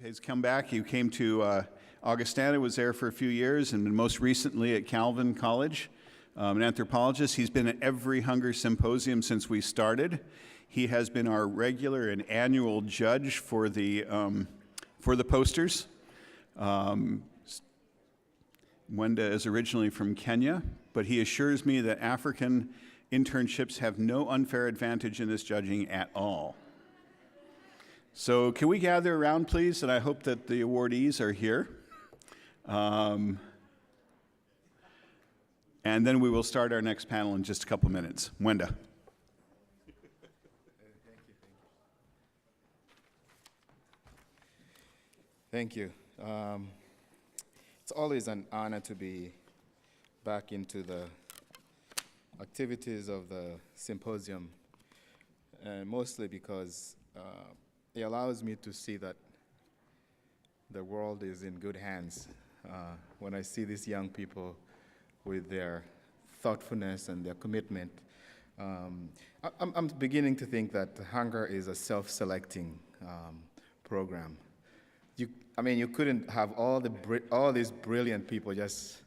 has come back. He came to Augustana, was there for a few years, and most recently at Calvin College, an anthropologist. He's been at every Hunger Symposium since we started. He has been our regular and annual judge for the posters. Wenda is originally from Kenya, but he assures me that African internships have no unfair advantage in this judging at all. So can we gather around, please? And I hope that the awardees are here. And then we will start our next panel in just a couple minutes. Wenda. Thank you. It's always an honor to be back into the activities of the symposium, and mostly because it allows me to see that the world is in good hands. When I see these young people with their thoughtfulness and their commitment, I'm beginning to think that Hunger is a self-selecting program. You couldn't have all these brilliant people just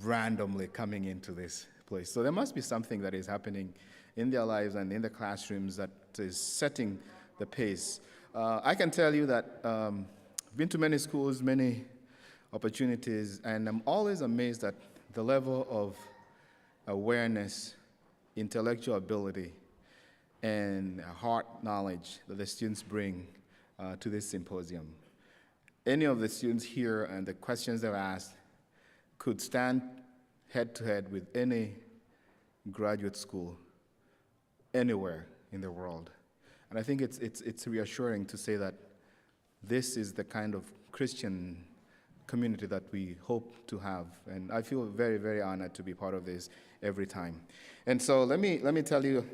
randomly coming into this place. So there must be something that is happening in their lives and in the classrooms that is setting the pace. I can tell you that I've been to many schools, many opportunities, and I'm always amazed at the level of awareness, intellectual ability, and heart knowledge that the students bring to this symposium. Any of the students here and the questions they've asked could stand head-to-head with any graduate school anywhere in the world. And I think it's reassuring to say that this is the kind of Christian community that we hope to have. And I feel very, very honored to be part of this every time. And so let me tell you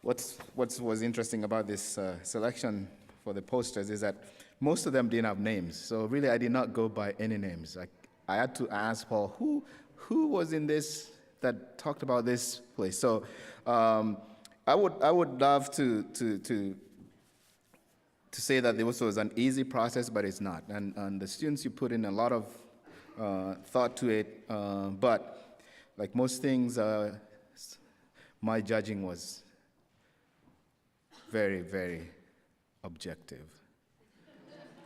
what was interesting about this selection for the posters is that most of them didn't have names. So really, I did not go by any names. I had to ask Paul, who was in this that talked about this place? So I would love to say that this was an easy process, but it's not. And the students, you put in a lot of thought to it, but like most things, my judging was very, very objective.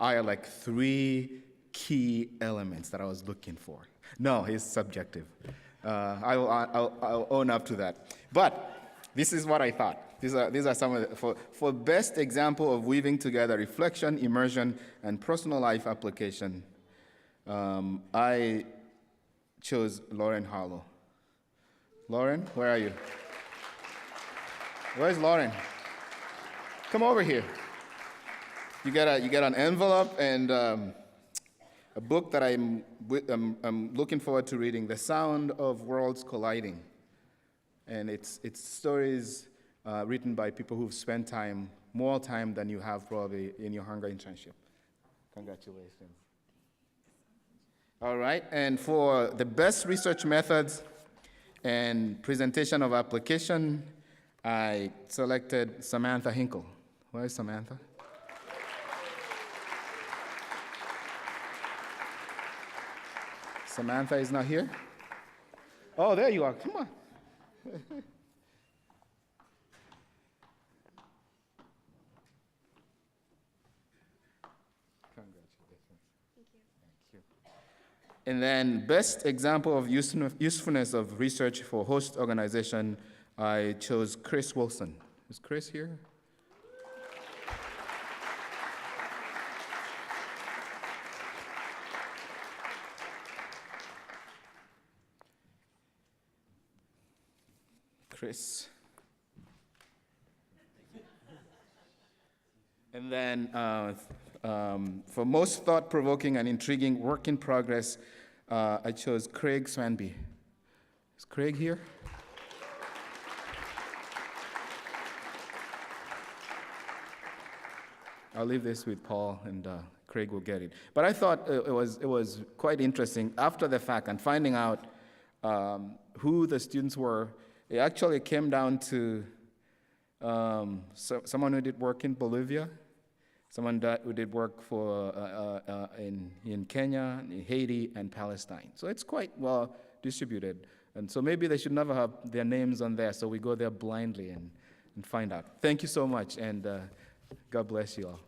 I had like 3 key elements that I was looking for. No, it's subjective. I'll own up to that. But this is what I thought. These are some of the, for best example of weaving together reflection, immersion, and personal life application, I chose Lauren Harlow. Lauren, where are you? Where's Lauren? Come over here. You get an envelope and a book that I'm looking forward to reading, The Sound of Worlds Colliding. And it's stories written by people who've spent more time than you have probably in your Hunger internship. Congratulations. All right, and for the best research methods and presentation of application, I selected Samantha Hinkle. Where is Samantha? Samantha is not here? Oh, there you are. Come on. Congratulations. Thank you. And then best example of usefulness of research for host organization, I chose Chris Wilson. Is Chris here? Chris. And then for most thought-provoking and intriguing work in progress, I chose Craig Swanby. Is Craig here? I'll leave this with Paul, and Craig will get it. But I thought it was quite interesting after the fact and finding out who the students were. It actually came down to someone who did work in Bolivia, someone who did work for in Kenya, in Haiti, and Palestine. So it's quite well distributed. And so maybe they should never have their names on there, so we go there blindly and find out. Thank you so much, and God bless you all.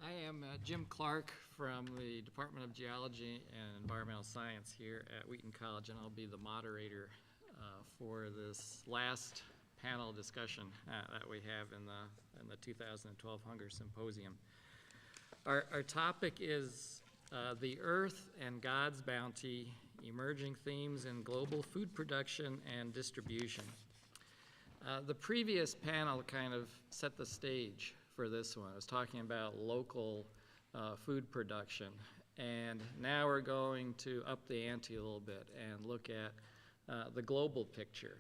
I am Jim Clark from the Department of Geology and Environmental Science here at Wheaton College, and I'll be the moderator for this last panel discussion that we have in the 2012 Hunger Symposium. Our topic is the Earth and God's Bounty, Emerging Themes in Global Food Production and Distribution. The previous panel kind of set the stage for this one. I was talking about local food production, and now we're going to up the ante a little bit and look at the global picture.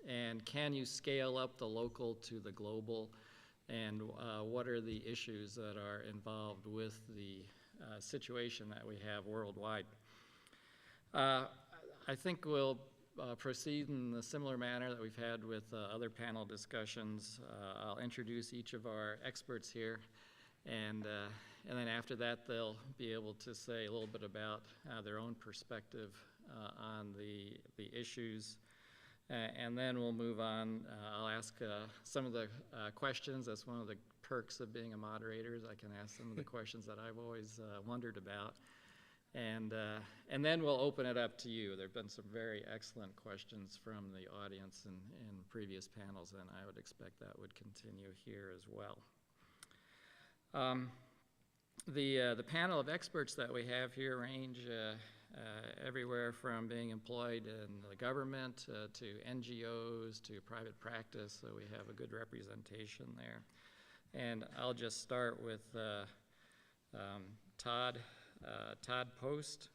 And can you scale up the local to the global, and what are the issues that are involved with the situation that we have worldwide? I think we'll proceed in a similar manner that we've had with other panel discussions. I'll introduce each of our experts here, and then after that they'll be able to say a little bit about their own perspective on the issues, and then we'll move on. I'll ask some of the questions. That's one of the perks of being a moderator, is I can ask some of the questions that I've always wondered about. And then we'll open it up to you. There have been some very excellent questions from the audience in previous panels, and I would expect that would continue here as well. The panel of experts that we have here range everywhere from being employed in the government to NGOs to private practice, so we have a good representation there. And I'll just start with Todd Post.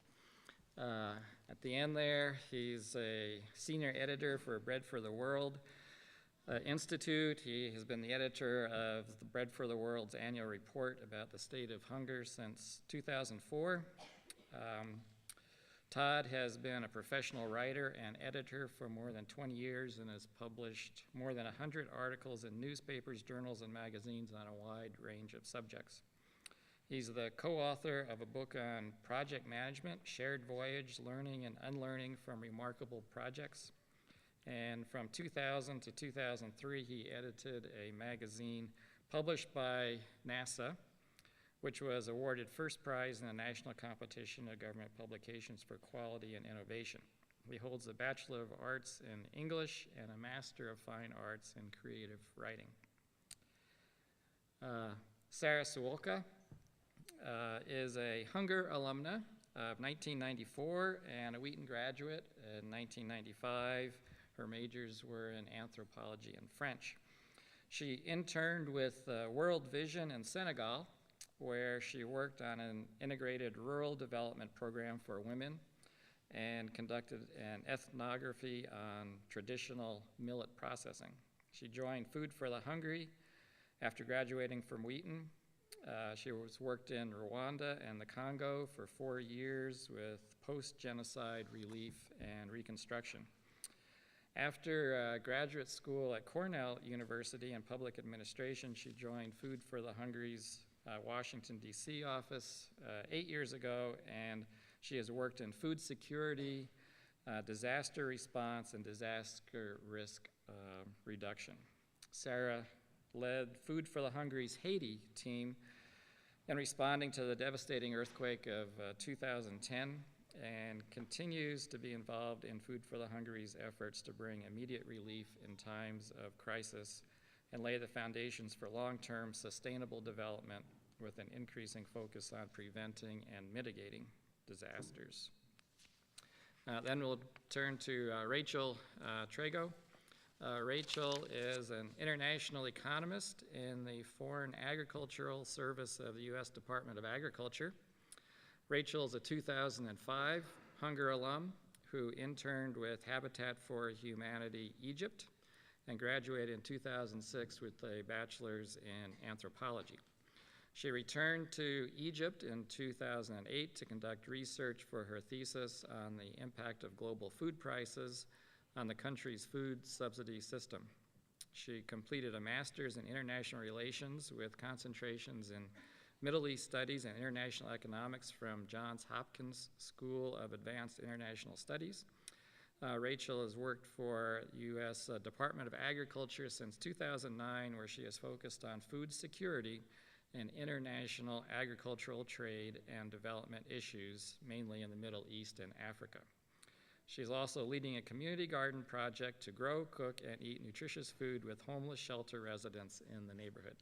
At the end there, he's a senior editor for Bread for the World Institute. He has been the editor of the Bread for the World's annual report about the state of hunger since 2004. Todd has been a professional writer and editor for more than 20 years and has published more than 100 articles in newspapers, journals, and magazines on a wide range of subjects. He's the co-author of a book on project management, shared voyage, learning and unlearning from remarkable projects. And from 2000 to 2003, he edited a magazine published by NASA, which was awarded first prize in a national competition of government publications for quality and innovation. He holds a Bachelor of Arts in English and a Master of Fine Arts in Creative Writing. Sara Sywulka is a Hunger alumna of 1994 and a Wheaton graduate in 1995. Her majors were in anthropology and French. She interned with World Vision in Senegal, where she worked on an integrated rural development program for women and conducted an ethnography on traditional millet processing. She joined Food for the Hungry after graduating from Wheaton. She worked in Rwanda and the Congo for 4 years with post-genocide relief and reconstruction. After graduate school at Cornell University in public administration, she joined Food for the Hungry's Washington, D.C. office 8 years ago, and she has worked in food security, disaster response, and disaster risk reduction. Sara led Food for the Hungry's Haiti team in responding to the devastating earthquake of 2010 and continues to be involved in Food for the Hungry's efforts to bring immediate relief in times of crisis and lay the foundations for long-term sustainable development with an increasing focus on preventing and mitigating disasters. Then we'll turn to Rachel Trego. Rachel is an international economist in the Foreign Agricultural Service of the U.S. Department of Agriculture. Rachel is a 2005 Hunger alum who interned with Habitat for Humanity Egypt and graduated in 2006 with a bachelor's in anthropology. She returned to Egypt in 2008 to conduct research for her thesis on the impact of global food prices on the country's food subsidy system. She completed a master's in international relations with concentrations in Middle East Studies and International Economics from Johns Hopkins School of Advanced International Studies. Rachel has worked for U.S. Department of Agriculture since 2009, where she has focused on food security and international agricultural trade and development issues, mainly in the Middle East and Africa. She's also leading a community garden project to grow, cook, and eat nutritious food with homeless shelter residents in the neighborhood.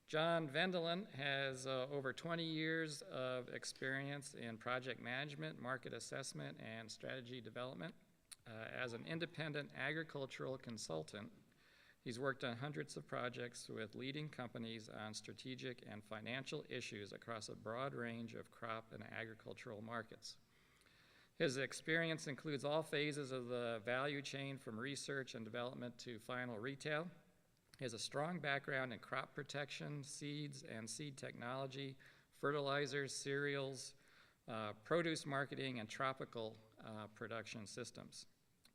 John Vendeland has over 20 years of experience in project management, market assessment, and strategy development. As an independent agricultural consultant, he's worked on hundreds of projects with leading companies on strategic and financial issues across a broad range of crop and agricultural markets. His experience includes all phases of the value chain from research and development to final retail. He has a strong background in crop protection, seeds and seed technology, fertilizers, cereals, produce marketing, and tropical production systems.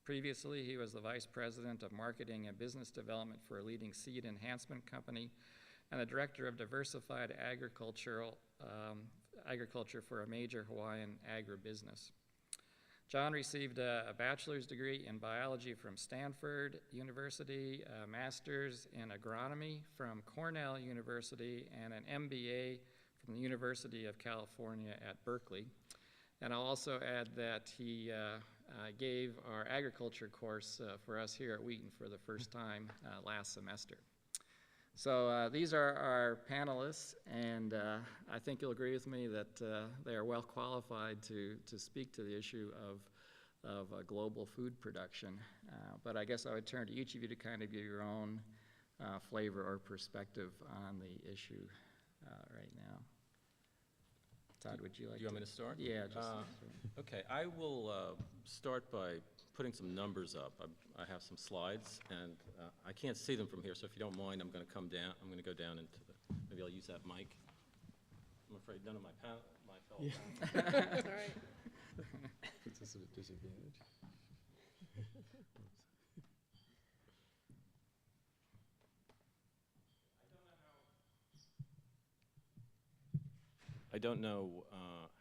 Previously, he was the Vice President of Marketing and Business Development for a leading seed enhancement company and the Director of Diversified Agriculture for a major Hawaiian agribusiness. John received a bachelor's degree in biology from Stanford University, a master's in agronomy from Cornell University, and an MBA from the University of California at Berkeley. And I'll also add that he gave our agriculture course for us here at Wheaton for the first time last semester. So these are our panelists, and I think you'll agree with me that they are well qualified to speak to the issue of global food production. But I guess I would turn to each of you to kind of give your own flavor or perspective on the issue right now. Todd, would you like to? Do you want me to start? Yeah, just Okay, I will start by putting some numbers up. I have some slides, and I can't see them from here, so if you don't mind, I'm going to come down. I'm going to go down into the, maybe I'll use that mic. I'm afraid none of my fellow panelists. All right. Puts us at a disadvantage. I don't know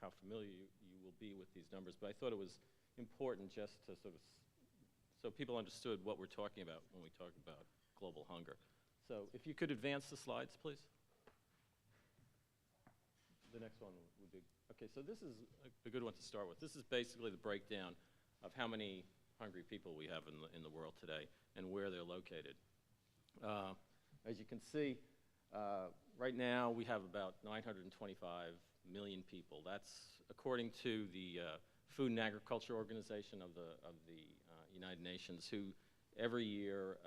how familiar you will be with these numbers, but I thought it was important just to sort of, so people understood what we're talking about when we talk about global hunger. So if you could advance the slides, please. The next one would be, okay, so this is a good one to start with. This is basically the breakdown of how many hungry people we have in the world today and where they're located. As you can see, right now we have about 925 million people. That's according to the Food and Agriculture Organization of the United Nations, who every year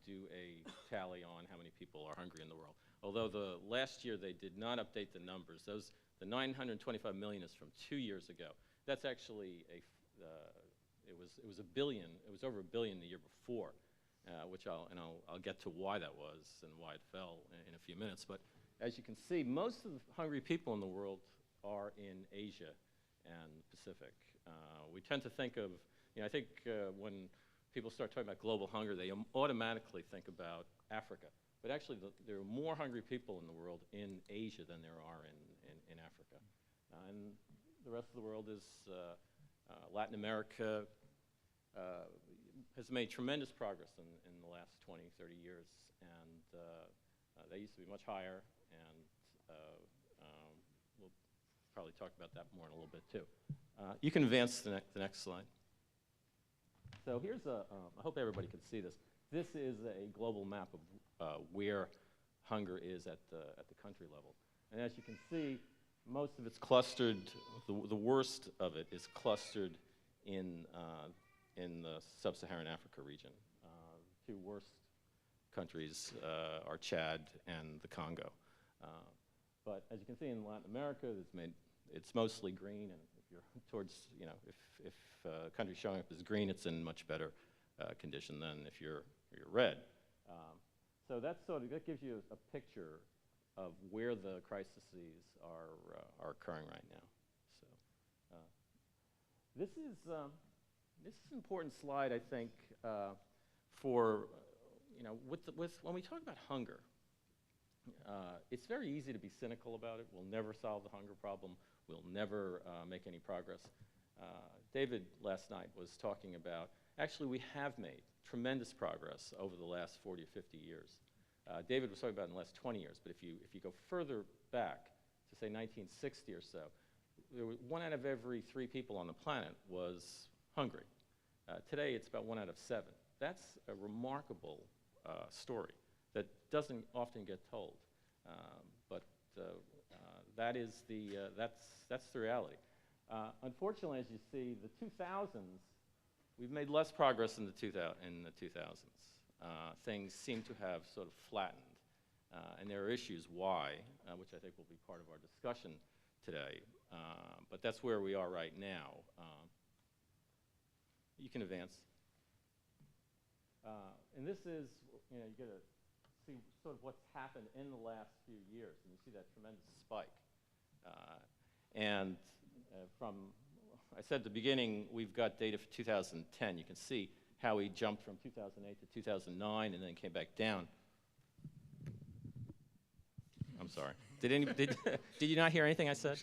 do a tally on how many people are hungry in the world. Although the last year they did not update the numbers. The 925 million is from 2 years ago. That's actually it was a billion. It was over a billion the year before, which I'll get to why that was and why it fell in a few minutes. But as you can see, most of the hungry people in the world are in Asia and Pacific. We tend to think of, I think when people start talking about global hunger, they automatically think about Africa. But actually, there are more hungry people in the world in Asia than there are in Africa. And the rest of the world is, Latin America has made tremendous progress in the last 20, 30 years. And they used to be much higher, and we'll probably talk about that more in a little bit too. You can advance the next slide. So here's I hope everybody can see this. This is a global map of where hunger is at the country level. And as you can see, most of it's clustered, the worst of it is clustered in the sub-Saharan Africa region. two worst countries are Chad and the Congo. But as you can see in Latin America, it's mostly green, and if you're towards, if a country showing up as green, it's in much better condition than if you're red. So that gives you a picture of where the crises are occurring right now. So this is an important slide, I think, for when we talk about hunger. It's very easy to be cynical about it. We'll never solve the hunger problem. We'll never make any progress. David last night was talking about, actually we have made tremendous progress over the last 40 or 50 years. David was talking about in the last 20 years, but if you go further back to say 1960 or so, one out of every 3 people on the planet was hungry. Today it's about 1 out of 7. That's a remarkable story that doesn't often get told, but that's the reality. Unfortunately, as you see, the 2000s, we've made less progress in the 2000s. Things seem to have sort of flattened, and there are issues why, which I think will be part of our discussion today. But that's where we are right now. You can advance. And this is, you get to see sort of what's happened in the last few years, and you see that tremendous spike. I said at the beginning, we've got data for 2010. You can see how we jumped from 2008 to 2009 and then came back down. I'm sorry. Did you not hear anything I said?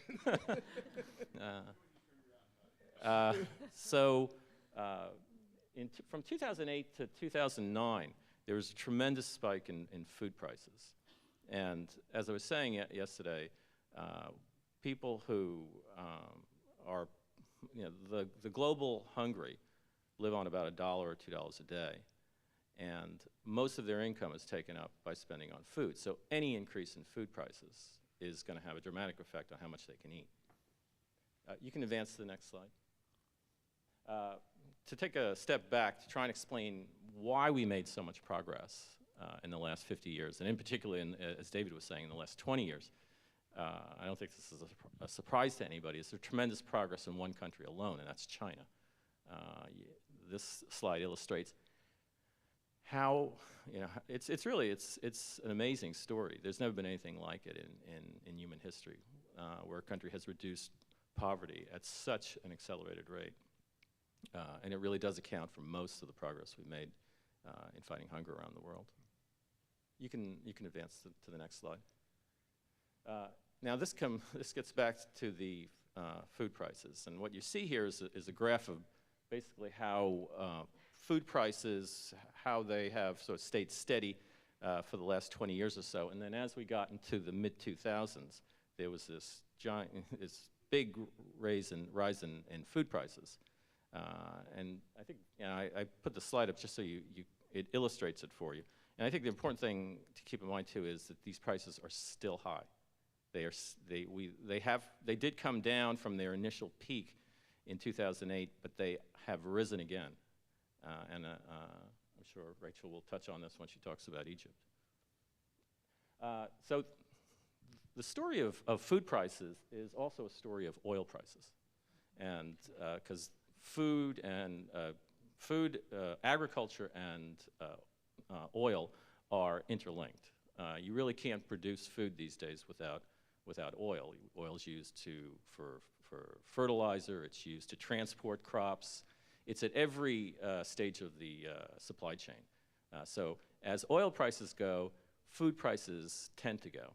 From 2008 to 2009, there was a tremendous spike in food prices. And as I was saying yesterday, people who are, the global hungry live on about $1 or $2 a day. And most of their income is taken up by spending on food. So any increase in food prices is going to have a dramatic effect on how much they can eat. You can advance to the next slide. To take a step back to try and explain why we made so much progress in the last 50 years, and in particular, as David was saying, in the last 20 years, I don't think this is a surprise to anybody. It's a tremendous progress in one country alone, and that's China. This slide illustrates how, it's an amazing story. There's never been anything like it in human history, where a country has reduced poverty at such an accelerated rate. And it really does account for most of the progress we've made in fighting hunger around the world. You can advance to the next slide. Now this gets back to the food prices, and what you see here is a graph of basically how food prices, how they have sort of stayed steady for the last 20 years or so, and then as we got into the mid-2000s, there was this big rise in food prices. And I think I put the slide up just so it illustrates it for you. And I think the important thing to keep in mind too is that these prices are still high. They did come down from their initial peak in 2008, but they have risen again. And I'm sure Rachel will touch on this when she talks about Egypt. So the story of food prices is also a story of oil prices, and because food, agriculture, and oil are interlinked. You really can't produce food these days without oil. Oil is used for fertilizer. It's used to transport crops. It's at every stage of the supply chain. So as oil prices go, food prices tend to go.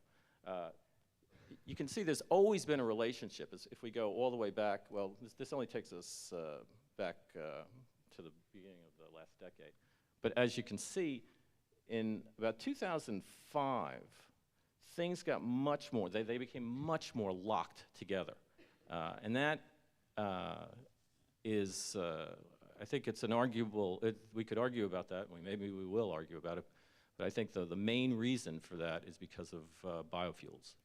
You can see there's always been a relationship. If we go all the way back, well, this only takes us back to the beginning of the last decade. But as you can see, in about 2005, things got much more, they became much more locked together. And that is, I think it's an arguable, we could argue about that, maybe we will argue about it, but I think the main reason for that is because of biofuels.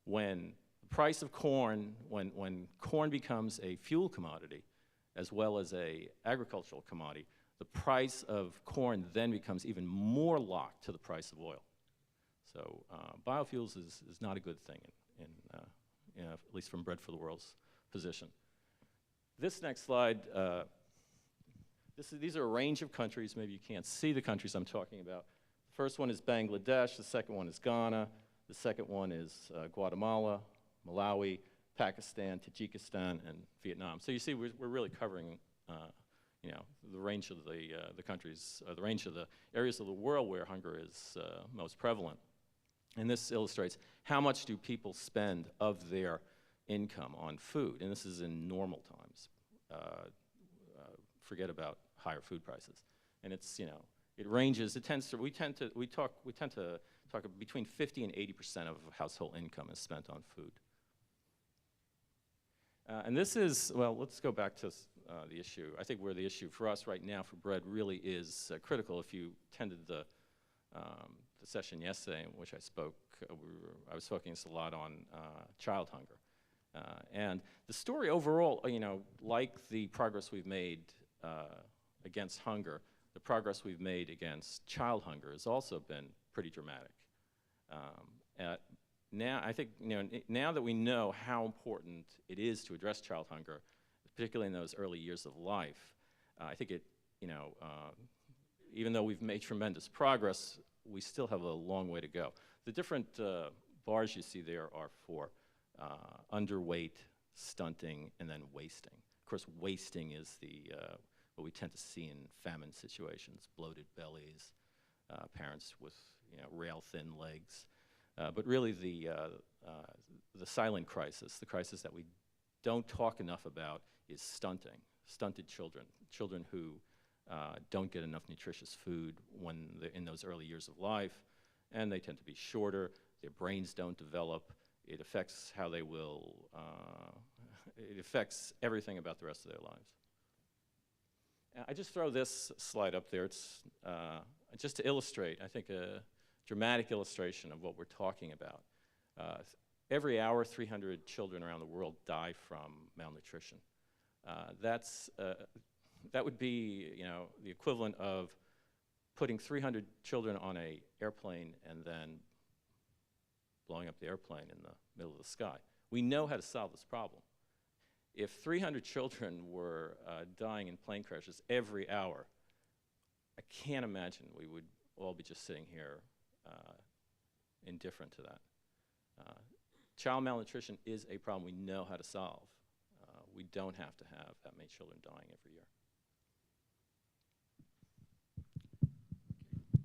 When the price of corn, when corn becomes a fuel commodity, as well as a agricultural commodity, the price of corn then becomes even more locked to the price of oil. So biofuels is not a good thing, at least from Bread for the World's position. This next slide, these are a range of countries. Maybe you can't see the countries I'm talking about. The first one is Bangladesh, the second one is Ghana, the second one is Guatemala, Malawi, Pakistan, Tajikistan, and Vietnam. So you see we're really covering the range of the countries, the range of the areas of the world where hunger is most prevalent. And this illustrates how much do people spend of their income on food, and this is in normal times. Forget about higher food prices. And it's, it ranges, we tend to talk between 50 and 80% of household income is spent on food. And this is, well, let's go back to the issue. I think where the issue for us right now for bread really is critical. If you attended the session yesterday in which I spoke, I was focusing a lot on child hunger. And the story overall, like the progress we've made against hunger, the progress we've made against child hunger has also been pretty dramatic. Now, I think, now that we know how important it is to address child hunger, particularly in those early years of life, I think it, even though we've made tremendous progress, we still have a long way to go. The different bars you see there are for underweight, stunting, and then wasting. Of course, wasting is what we tend to see in famine situations: bloated bellies, parents with rail-thin legs. But really, the silent crisis, the crisis that we don't talk enough about, is stunting. Stunted children, children who don't get enough nutritious food when they're in those early years of life, and they tend to be shorter. Their brains don't develop. It affects how they will. It affects everything about the rest of their lives. I just throw this slide up there. It's just to illustrate, I think, a dramatic illustration of what we're talking about. Every hour, 300 children around the world die from malnutrition. That would be, the equivalent of putting 300 children on an airplane and then blowing up the airplane in the middle of the sky. We know how to solve this problem. If 300 children were dying in plane crashes every hour, I can't imagine we would all be just sitting here indifferent to that. Child malnutrition is a problem we know how to solve. We don't have to have that many children dying every year.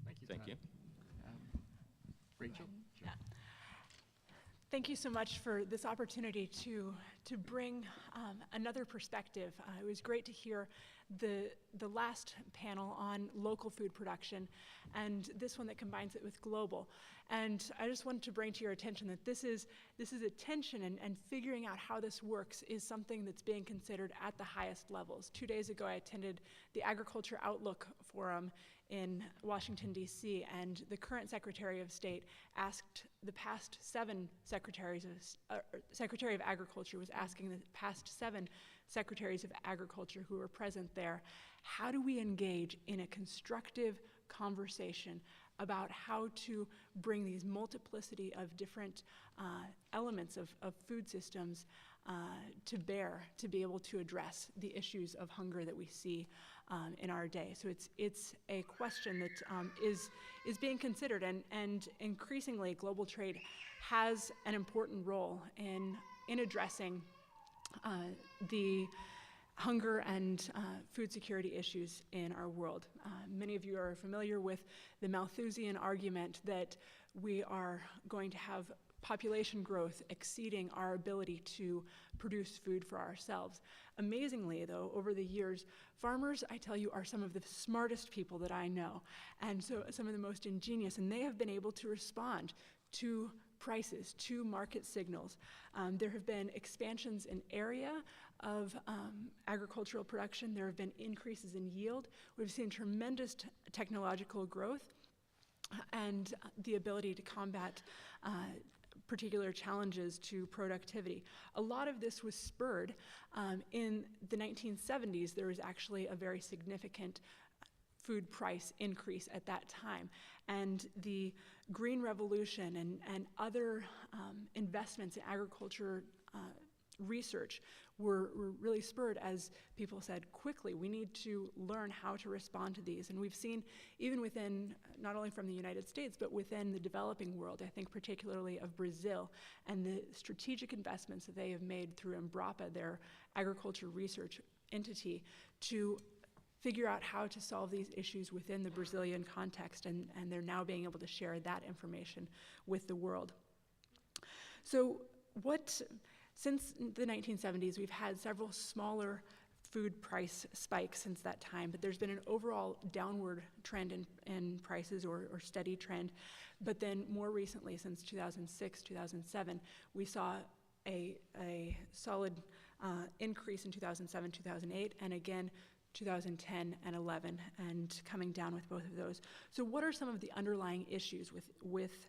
Thank you, Thank Todd. you. Rachel? Yeah. Thank you so much for this opportunity to bring another perspective. It was great to hear the last panel on local food production and this one that combines it with global. And I just wanted to bring to your attention that this is a tension, and figuring out how this works is something that's being considered at the highest levels. 2 days ago, I attended the Agriculture Outlook Forum in Washington, D.C., and the current Secretary of State asked the past 7 Secretary of Agriculture was asking the past 7 Secretaries of Agriculture who were present there, how do we engage in a constructive conversation about how to bring these multiplicity of different elements of food systems to bear, to be able to address the issues of hunger that we see in our day. So it's a question that is being considered, and increasingly global trade has an important role in addressing the hunger and food security issues in our world. Many of you are familiar with the Malthusian argument that we are going to have population growth exceeding our ability to produce food for ourselves. Amazingly, though, over the years, farmers, I tell you, are some of the smartest people that I know, and so some of the most ingenious, and they have been able to respond to prices, to market signals. There have been expansions in area of agricultural production. There have been increases in yield. We've seen tremendous technological growth and the ability to combat particular challenges to productivity. A lot of this was spurred in the 1970s. There was actually a very significant food price increase at that time. And the Green Revolution and other investments in agriculture research were really spurred, as people said, quickly. We need to learn how to respond to these. And we've seen, even within, not only from the United States, but within the developing world, I think particularly of Brazil, and the strategic investments that they have made through Embrapa, their agriculture research entity, to figure out how to solve these issues within the Brazilian context, and they're now being able to share that information with the world. So since the 1970s, we've had several smaller food price spikes since that time, but there's been an overall downward trend in prices, or steady trend. But then more recently, since 2006, 2007, we saw a solid increase in 2007, 2008, and again 2010 and 11, and coming down with both of those. So what are some of the underlying issues with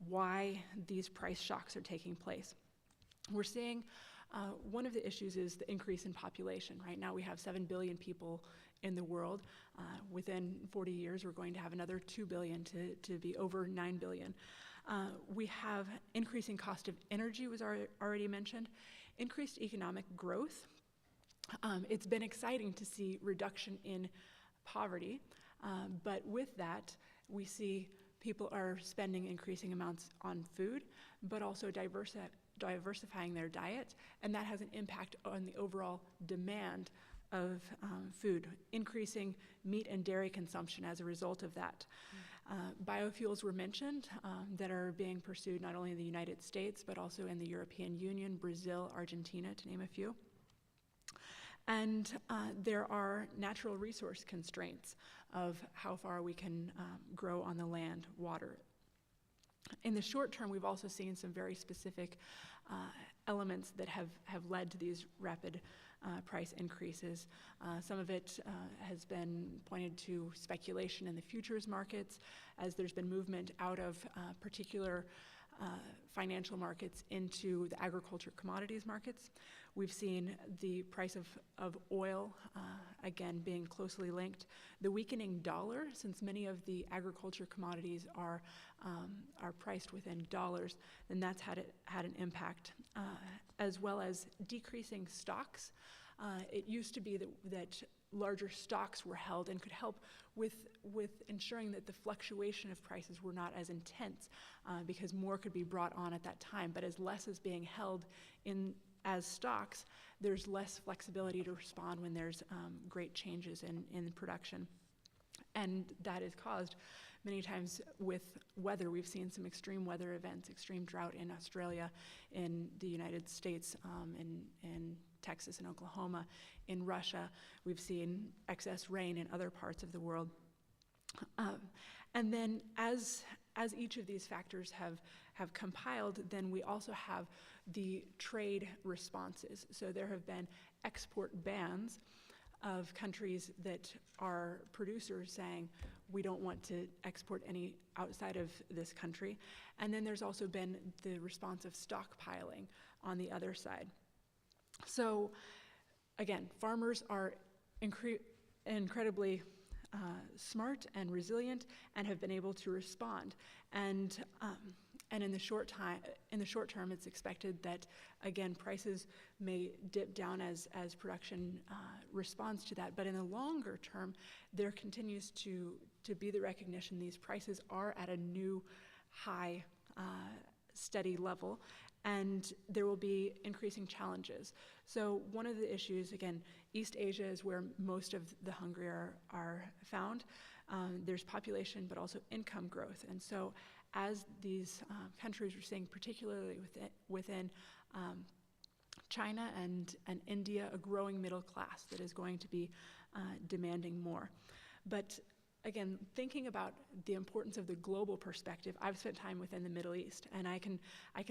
why these price shocks are taking place? We're seeing one of the issues is the increase in population. Right now we have 7 billion people in the world. Within 40 years, we're going to have another 2 billion to be over 9 billion. We have increasing cost of energy, was already mentioned, increased economic growth. It's been exciting to see reduction in poverty, but with that, we see people are spending increasing amounts on food, but also diversifying their diet, and that has an impact on the overall demand of food, increasing meat and dairy consumption as a result of that. Biofuels were mentioned that are being pursued not only in the United States, but also in the European Union, Brazil, Argentina, to name a few. And there are natural resource constraints of how far we can grow on the land, water. In the short term, we've also seen some very specific elements that have led to these rapid price increases. Some of it has been pointed to speculation in the futures markets, as there's been movement out of particular financial markets into the agriculture commodities markets. We've seen the price of oil, again, being closely linked. The weakening dollar, since many of the agriculture commodities are priced within dollars, then that's had an impact, as well as decreasing stocks. It used to be that larger stocks were held and could help with ensuring that the fluctuation of prices were not as intense, because more could be brought on at that time. But as less is being held as stocks, there's less flexibility to respond when there's great changes in production. And that is caused many times with weather. We've seen some extreme weather events, extreme drought in Australia, in the United States, in Texas and Oklahoma, in Russia. We've seen excess rain in other parts of the world. And then as each of these factors have compiled, then we also have the trade responses. So there have been export bans of countries that are producers saying, we don't want to export any outside of this country. And then there's also been the response of stockpiling on the other side. So again, farmers are incredibly smart and resilient and have been able to respond. And in the short term, it's expected that, again, prices may dip down as production responds to that. But in the longer term, there continues to be the recognition these prices are at a new high, steady level, and there will be increasing challenges. So one of the issues, again, East Asia is where most of the hungry are found. There's population, but also income growth. And so as these countries are seeing, particularly within China and India, a growing middle class that is going to be demanding more. But again, thinking about the importance of the global perspective, I've spent time within the Middle East, and I can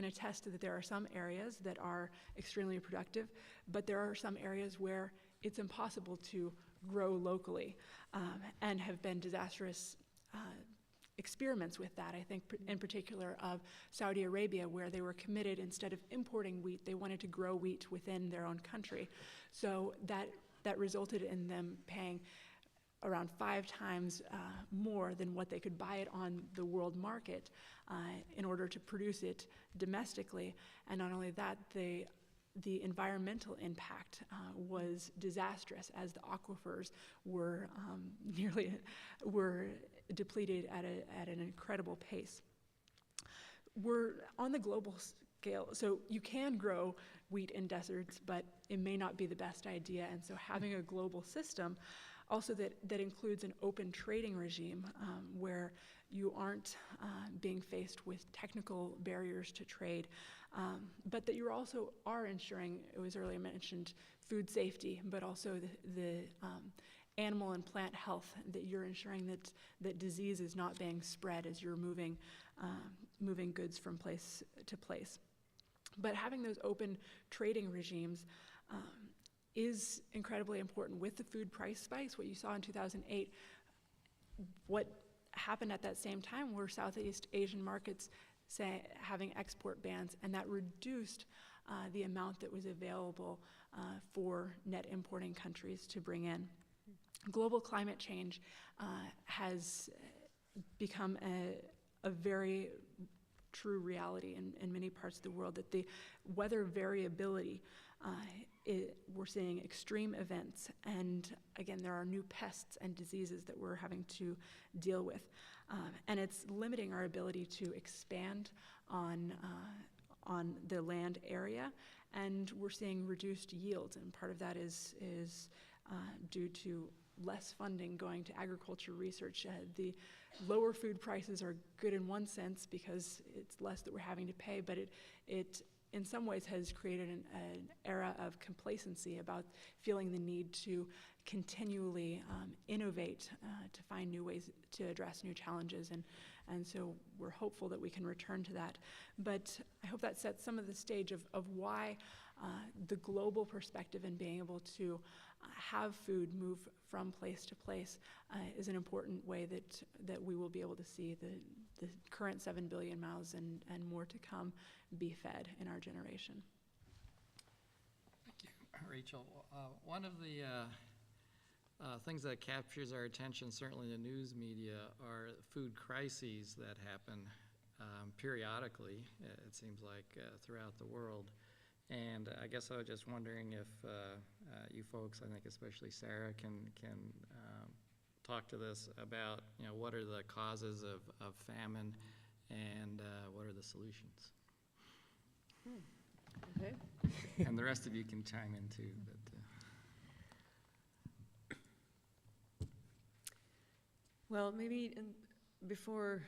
attest that there are some areas that are extremely productive, but there are some areas where it's impossible to grow locally, and have been disastrous experiments with that. I think in particular of Saudi Arabia, where they were committed, instead of importing wheat, they wanted to grow wheat within their own country. So that resulted in them paying around 5 times more than what they could buy it on the world market in order to produce it domestically. And not only that, the environmental impact was disastrous, as the aquifers were were depleted at an incredible pace. We're on the global scale, so you can grow wheat in deserts, but it may not be the best idea. And so having a global system also that includes an open trading regime where you aren't being faced with technical barriers to trade, but that you also are ensuring, it was earlier mentioned, food safety, but also the animal and plant health, that you're ensuring that disease is not being spread as you're moving goods from place to place. But having those open trading regimes is incredibly important. With the food price spikes, what you saw in 2008, what happened at that same time were Southeast Asian markets having export bans, and that reduced the amount that was available for net importing countries to bring in. Global climate change has become a very true reality in many parts of the world, that the weather variability, we're seeing extreme events, and again, there are new pests and diseases that we're having to deal with, and it's limiting our ability to expand on the land area, and we're seeing reduced yields, and part of that is due to less funding going to agriculture research. The lower food prices are good in one sense because it's less that we're having to pay, but it in some ways has created an era of complacency about feeling the need to continually innovate to find new ways to address new challenges, and so we're hopeful that we can return to that. But I hope that sets some of the stage of why the global perspective and being able to have food move from place to place is an important way that we will be able to see the current 7 billion mouths and more to come be fed in our generation. Thank you, Rachel. One of the things that captures our attention, certainly in the news media, are food crises that happen periodically, it seems like, throughout the world. And I guess I was just wondering if you folks, I think especially Sara, can talk to this about, what are the causes of famine and what are the solutions? Okay. And the rest of you can chime in too. But, Well, maybe before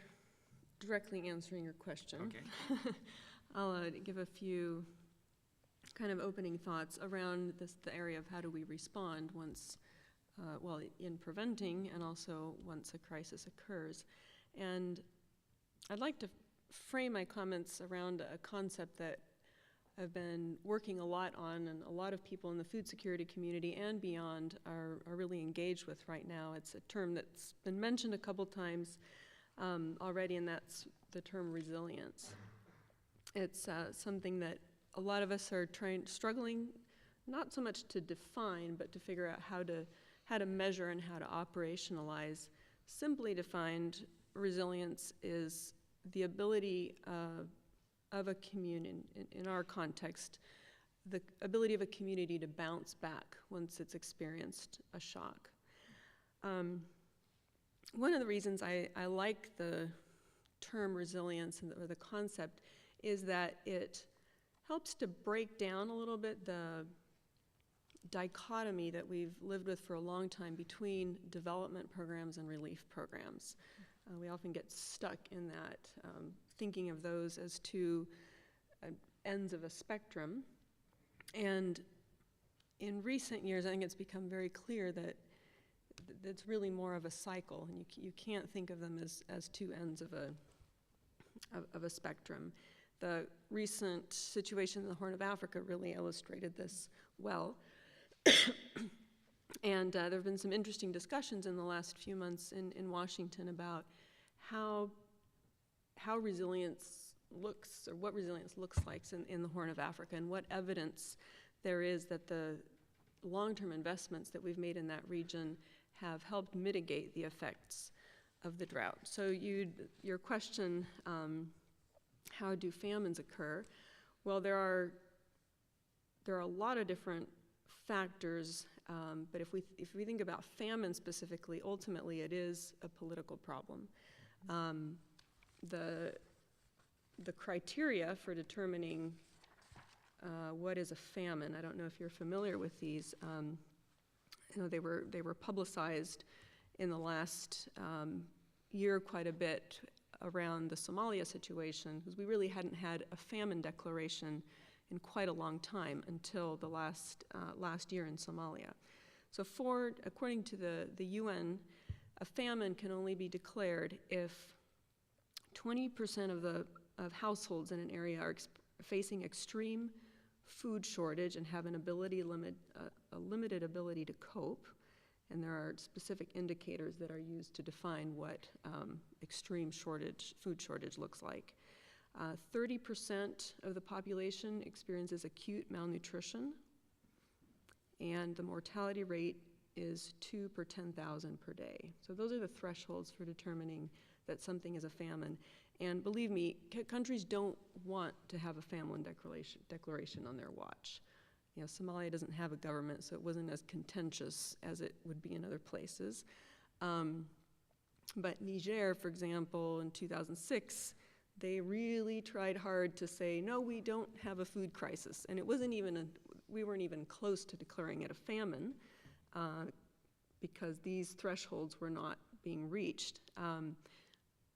directly answering your question, okay. I'll give a few kind of opening thoughts around the area of how do we respond once, in preventing and also once a crisis occurs. And I'd like to frame my comments around a concept that I've been working a lot on, and a lot of people in the food security community and beyond are really engaged with right now. It's a term that's been mentioned a couple times already, and that's the term resilience. It's something that a lot of us are struggling, not so much to define, but to figure out how to measure and how to operationalize. Simply defined, resilience is the ability of a community, in our context, the ability of a community to bounce back once it's experienced a shock. One of the reasons I like the term resilience or the concept is that it helps to break down a little bit the dichotomy that we've lived with for a long time between development programs and relief programs. We often get stuck in that, thinking of those as two ends of a spectrum. And in recent years, I think it's become very clear that it's really more of a cycle, and you can't think of them as two ends of a spectrum. The recent situation in the Horn of Africa really illustrated this well. And there have been some interesting discussions in the last few months in Washington about how resilience looks, or what resilience looks like in the Horn of Africa, and what evidence there is that the long-term investments that we've made in that region have helped mitigate the effects of the drought. So your question, how do famines occur? Well, there are a lot of different factors, but if we think about famine specifically, ultimately it is a political problem. The criteria for determining what is a famine, I don't know if you're familiar with these. They were publicized in the last year quite a bit around the Somalia situation, because we really hadn't had a famine declaration in quite a long time until the last year in Somalia. So according to the UN, a famine can only be declared if 20% of households in an area are facing extreme food shortage and have a limited ability to cope. And there are specific indicators that are used to define what extreme food shortage looks like. 30% of the population experiences acute malnutrition, and the mortality rate is 2 per 10,000 per day. So those are the thresholds for determining that something is a famine. And believe me, countries don't want to have a famine declaration on their watch. Somalia doesn't have a government, so it wasn't as contentious as it would be in other places. But Niger, for example, in 2006, they really tried hard to say, no, we don't have a food crisis. And we weren't even close to declaring it a famine because these thresholds were not being reached.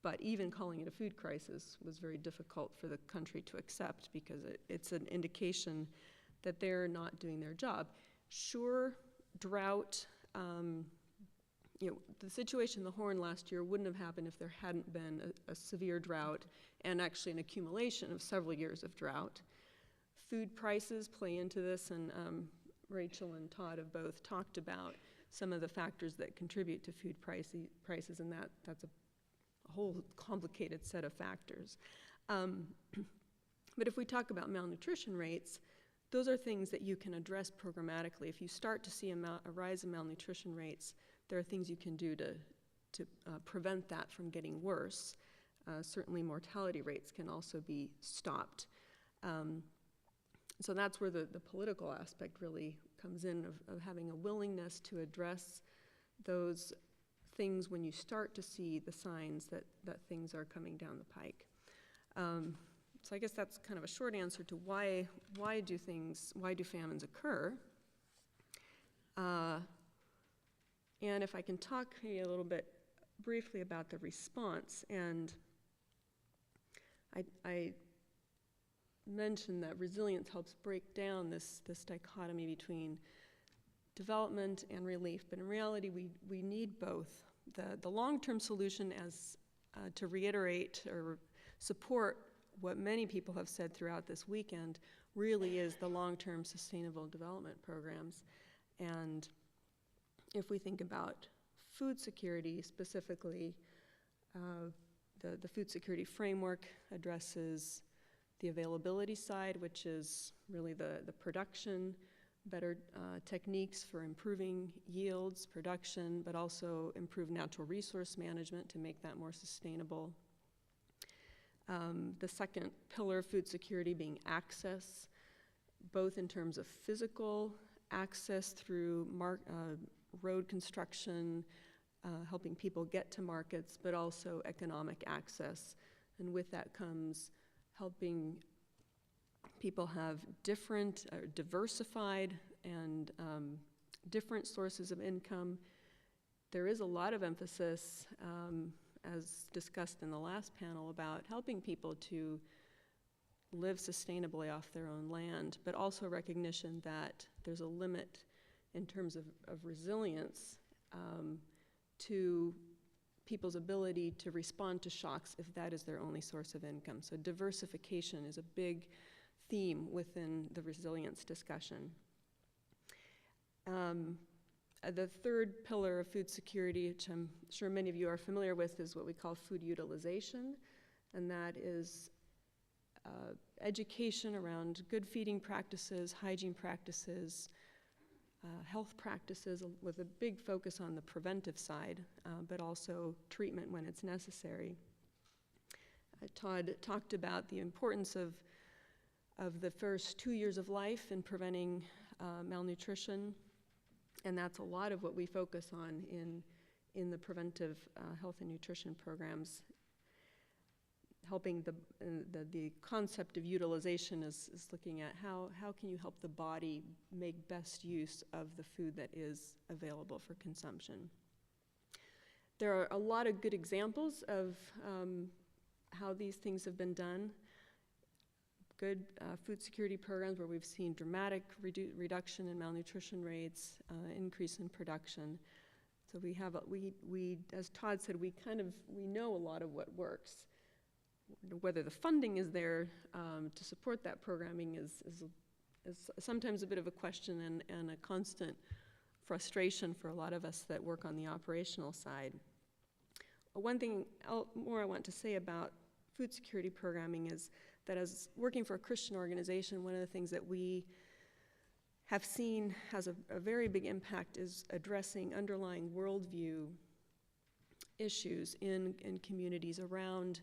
But even calling it a food crisis was very difficult for the country to accept because it's an indication that they're not doing their job. Sure, drought, the situation in the Horn last year wouldn't have happened if there hadn't been a severe drought and actually an accumulation of several years of drought. Food prices play into this, and Rachel and Todd have both talked about some of the factors that contribute to food prices, and that's a whole complicated set of factors. But if we talk about malnutrition rates, those are things that you can address programmatically. If you start to see a rise in malnutrition rates, there are things you can do to prevent that from getting worse. Certainly mortality rates can also be stopped. So that's where the political aspect really comes in, of having a willingness to address those things when you start to see the signs that things are coming down the pike. So I guess that's kind of a short answer to why do famines occur? And if I can talk maybe a little bit briefly about the response, and I mentioned that resilience helps break down this dichotomy between development and relief, but in reality we need both. The long-term solution, as to reiterate or support what many people have said throughout this weekend, really is the long-term sustainable development programs. And if we think about food security specifically, the food security framework addresses the availability side, which is really the production, better techniques for improving yields, production, but also improve natural resource management to make that more sustainable. The second pillar of food security being access, both in terms of physical access through road construction, helping people get to markets, but also economic access. And with that comes helping people have different, diversified and different sources of income. There is a lot of emphasis, as discussed in the last panel, about helping people to live sustainably off their own land, but also recognition that there's a limit in terms of resilience to people's ability to respond to shocks if that is their only source of income. So diversification is a big theme within the resilience discussion. The third pillar of food security, which I'm sure many of you are familiar with, is what we call food utilization, and that is education around good feeding practices, hygiene practices, health practices with a big focus on the preventive side, but also treatment when it's necessary. Todd talked about the importance of the first 2 years of life in preventing malnutrition, and that's a lot of what we focus on in the preventive health and nutrition programs. Helping the concept of utilization is looking at how can you help the body make best use of the food that is available for consumption. There are a lot of good examples of how these things have been done. Good food security programs where we've seen dramatic reduction in malnutrition rates, increase in production. So we have, as Todd said, we know a lot of what works. Whether the funding is there to support that programming is sometimes a bit of a question and a constant frustration for a lot of us that work on the operational side. One thing more I want to say about food security programming is that as working for a Christian organization, one of the things that we have seen has a very big impact is addressing underlying worldview issues in communities around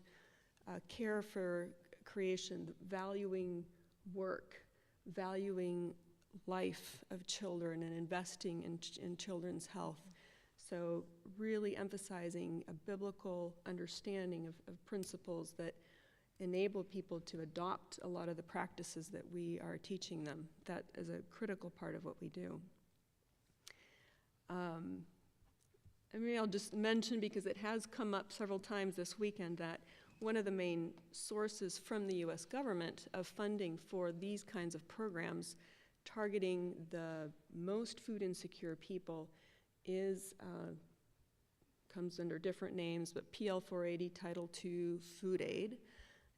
care for creation, valuing work, valuing life of children and investing in children's health. So really emphasizing a biblical understanding of principles that enable people to adopt a lot of the practices that we are teaching them. That is a critical part of what we do. And maybe I'll just mention, because it has come up several times this weekend, that one of the main sources from the US government of funding for these kinds of programs targeting the most food insecure people comes under different names, but PL 480 Title II Food Aid.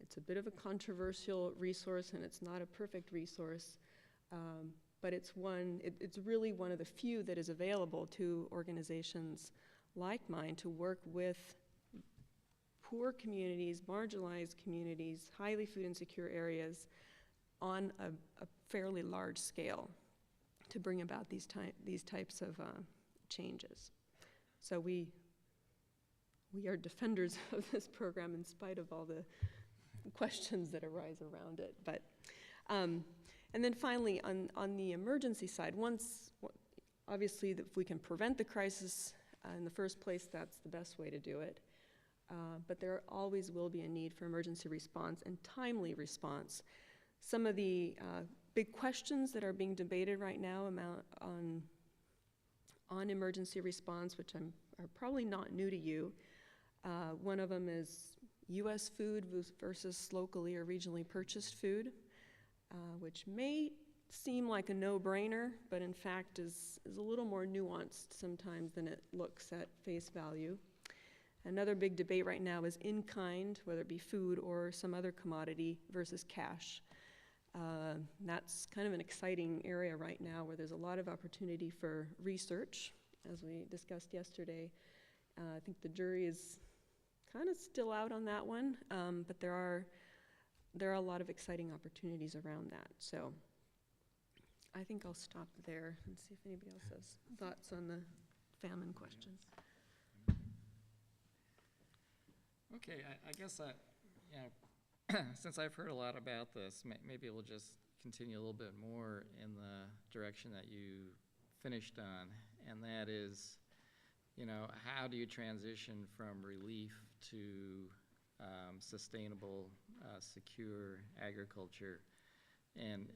It's a bit of a controversial resource, and it's not a perfect resource, but it's really one of the few that is available to organizations like mine to work with poor communities, marginalized communities, highly food insecure areas on a fairly large scale to bring about these types of changes. So we are defenders of this program in spite of all the questions that arise around it. But and then finally, on the emergency side, obviously if we can prevent the crisis in the first place, that's the best way to do it. But there always will be a need for emergency response and timely response. Some of the big questions that are being debated right now on emergency response, which are probably not new to you. One of them is U.S. food versus locally or regionally purchased food, which may seem like a no-brainer, but in fact is a little more nuanced sometimes than it looks at face value. Another big debate right now is in-kind, whether it be food or some other commodity, versus cash. That's kind of an exciting area right now where there's a lot of opportunity for research, as we discussed yesterday. I think the jury is kind of still out on that one, but there are a lot of exciting opportunities around that. So I think I'll stop there and see if anybody else has thoughts on the famine question. Okay, I guess since I've heard a lot about this, maybe we'll just continue a little bit more in the direction that you finished on, and that is, how do you transition from relief to sustainable, secure agriculture, and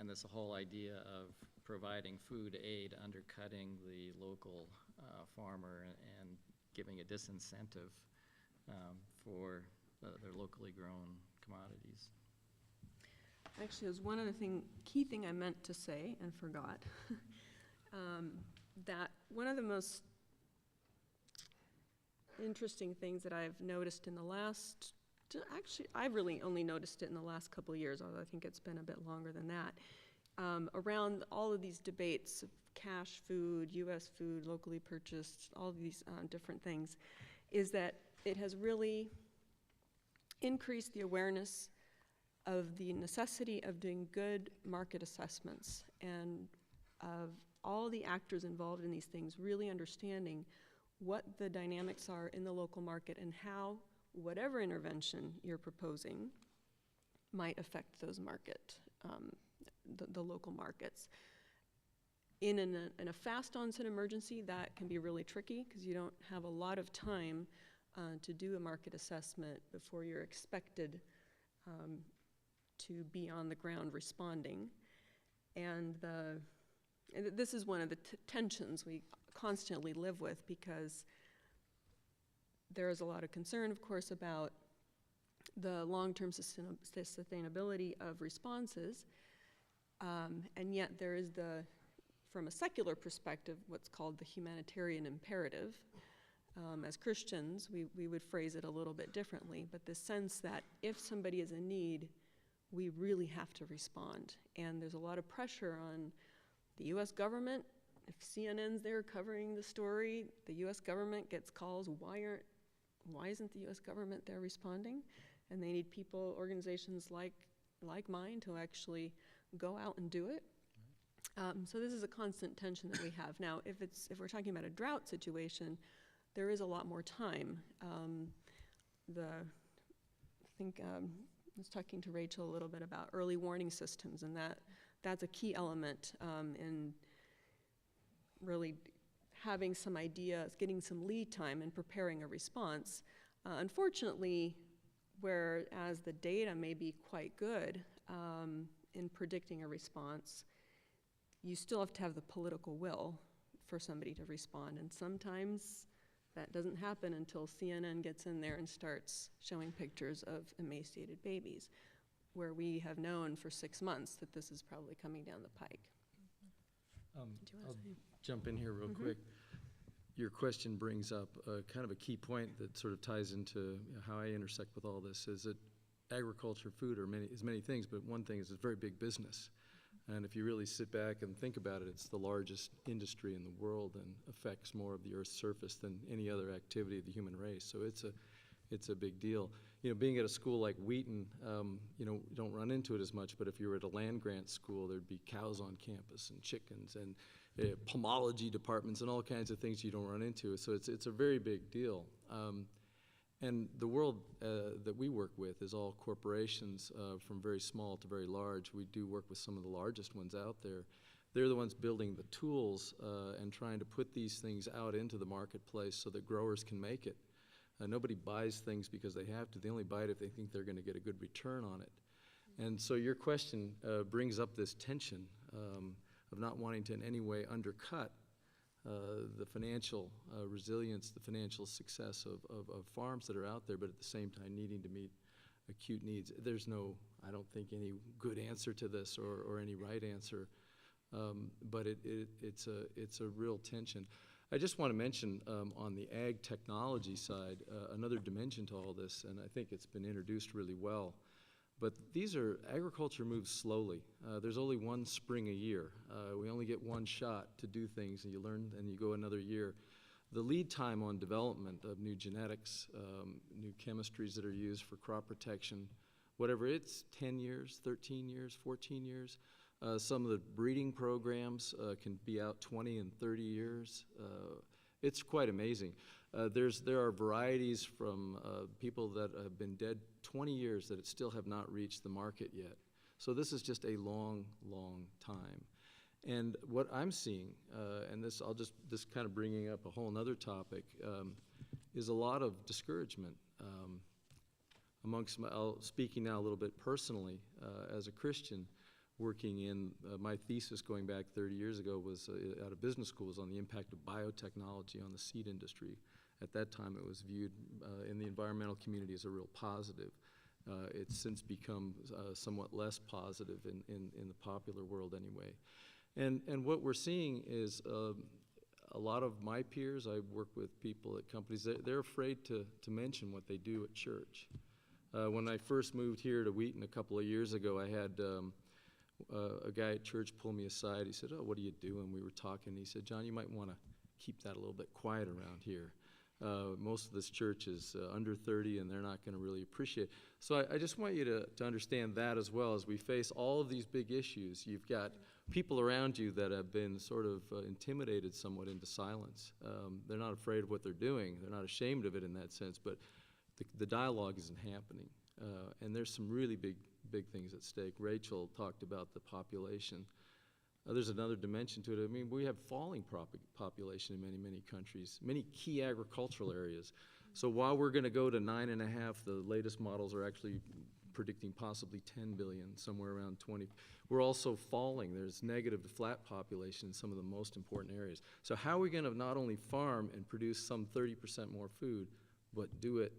this whole idea of providing food aid, undercutting the local farmer and giving a disincentive for their locally grown commodities. Actually, there's one other key thing I meant to say and forgot. That one of the most interesting things that I've noticed in the last, I've really only noticed it in the last couple of years, although I think it's been a bit longer than that, around all of these debates of cash food, U.S. food, locally purchased, all of these different things, is that it has really increased the awareness of the necessity of doing good market assessments and of all the actors involved in these things really understanding what the dynamics are in the local market and how whatever intervention you're proposing might affect those the local markets. In a fast onset emergency, that can be really tricky because you don't have a lot of time to do a market assessment before you're expected to be on the ground responding. And this is one of the tensions we constantly live with, because there is a lot of concern, of course, about the long-term sustainability of responses, and yet there is from a secular perspective, what's called the humanitarian imperative. As Christians, we would phrase it a little bit differently, but the sense that if somebody is in need, we really have to respond. And there's a lot of pressure on the US government. If CNN's there covering the story, the US government gets calls, why isn't the US government there responding? And they need organizations like mine to actually go out and do it. So this is a constant tension that we have. Now, if we're talking about a drought situation, there is a lot more time. I was talking to Rachel a little bit about early warning systems, and that's a key element in really having some ideas, getting some lead time and preparing a response. Unfortunately, whereas the data may be quite good in predicting a response, you still have to have the political will for somebody to respond. And sometimes that doesn't happen until CNN gets in there and starts showing pictures of emaciated babies, where we have known for 6 months that this is probably coming down the pike. I'll jump in here real quick. Your question brings up kind of a key point that sort of ties into how I intersect with all this, is that agriculture, food is many things, but one thing is it's a very big business. And if you really sit back and think about it, it's the largest industry in the world and affects more of the Earth's surface than any other activity of the human race. So it's a big deal. You know, being at a school like Wheaton, you don't run into it as much, but if you were at a land-grant school, there'd be cows on campus and chickens and pomology departments and all kinds of things you don't run into. So it's a very big deal. And the world that we work with is all corporations, from very small to very large. We do work with some of the largest ones out there. They're the ones building the tools and trying to put these things out into the marketplace so that growers can make it. Nobody buys things because they have to. They only buy it if they think they're going to get a good return on it. And so your question brings up this tension of not wanting to in any way undercut the financial resilience, the financial success of farms that are out there, but at the same time needing to meet acute needs. There's no, I don't think, any good answer to this or any right answer, but it's a real tension. I just want to mention on the ag technology side, another dimension to all this, and I think it's been introduced really well. But agriculture moves slowly. There's only one spring a year. We only get one shot to do things, and you learn and you go another year. The lead time on development of new genetics, new chemistries that are used for crop protection, whatever, it's 10 years, 13 years, 14 years. Some of the breeding programs can be out 20 and 30 years. It's quite amazing. There are varieties from people that have been dead 20 years that still have not reached the market yet. So this is just a long, long time. And what I'm seeing, and this kind of bringing up a whole nother topic, is a lot of discouragement speaking now a little bit personally as a Christian, working in my thesis going back 30 years ago was at a business school, was on the impact of biotechnology on the seed industry. At that time, it was viewed in the environmental community as a real positive. It's since become somewhat less positive in the popular world anyway. And what we're seeing is a lot of my peers, I work with people at companies, they're afraid to mention what they do at church. When I first moved here to Wheaton a couple of years ago, I had a guy at church pull me aside. He said, "Oh, what do you do?" And we were talking. He said, "John, you might want to keep that a little bit quiet around here. Most of this church is under 30, and they're not going to really appreciate. So I just want you to understand that as well. As we face all of these big issues, you've got people around you that have been sort of intimidated somewhat into silence. They're not afraid of what they're doing. They're not ashamed of it in that sense, but the dialogue isn't happening. And there's some really big things at stake. Rachel talked about the population. There's another dimension to it. I mean, we have falling population in many countries, many key agricultural areas. So while we're going to go to 9.5, the latest models are actually predicting possibly 10 billion, somewhere around 20. We're also falling. There's negative to flat population in some of the most important areas. So how are we going to not only farm and produce some 30% more food, but do it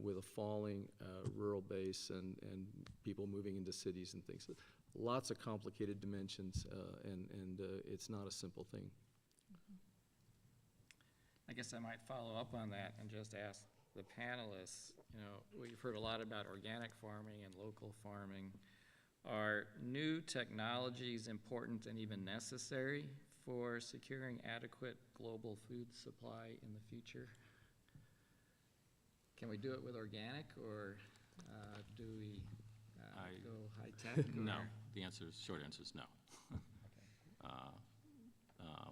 with a falling rural base and people moving into cities and things? Lots of complicated dimensions, and it's not a simple thing. I guess I might follow up on that and just ask the panelists, we've heard a lot about organic farming and local farming. Are new technologies important and even necessary for securing adequate global food supply in the future? Can we do it with organic, or do we go high-tech? No. The short answer is no.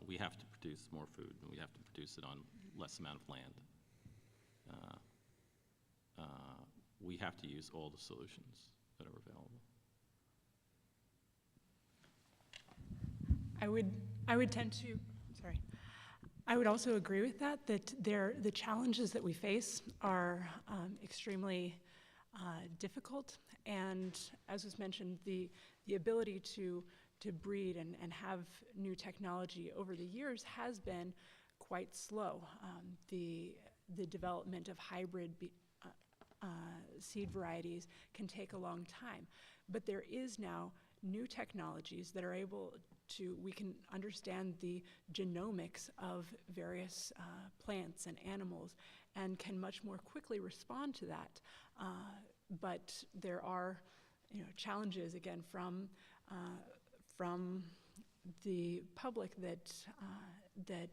We have to produce more food, and we have to produce it on less amount of land. We have to use all the solutions that are available. I would tend to, sorry. I would also agree with that the challenges that we face are extremely difficult, and as was mentioned, the ability to breed and have new technology over the years has been quite slow. The development of hybrid seed varieties can take a long time, but there is now new technologies that are able to, we can understand the genomics of various plants and animals and can much more quickly respond to that. But there are challenges, again, from the public that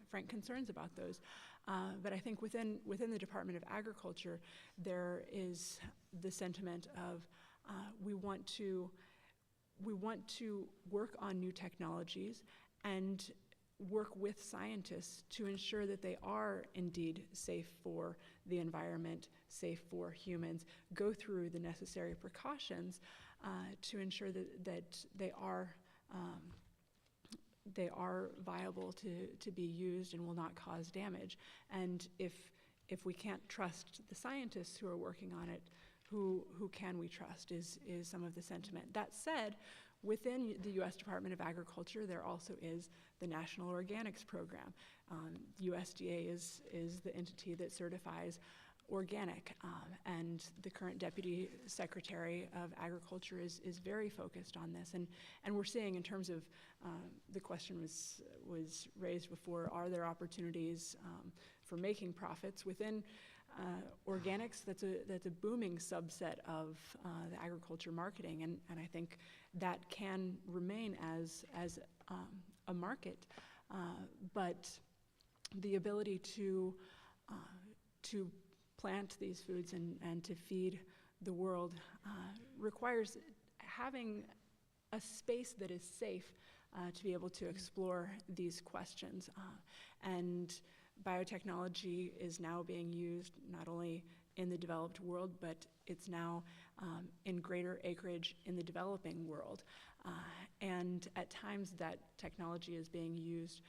frank concerns about those. But I think within the Department of Agriculture, there is the sentiment of we want to work on new technologies and work with scientists to ensure that they are indeed safe for the environment, safe for humans, go through the necessary precautions to ensure that they are viable to be used and will not cause damage. And if we can't trust the scientists who are working on it, who can we trust is some of the sentiment. That said, within the U.S. Department of Agriculture, there also is the National Organics Program. USDA is the entity that certifies organic, and the current Deputy Secretary of Agriculture is very focused on this. And we're seeing, in terms of, the question was raised before, are there opportunities for making profits within organics? That's a booming subset of the agriculture marketing, and I think that can remain as a market, but the ability to plant these foods and to feed the world requires having a space that is safe to be able to explore these questions. And biotechnology is now being used not only in the developed world, but it's now in greater acreage in the developing world. And at times that technology is being used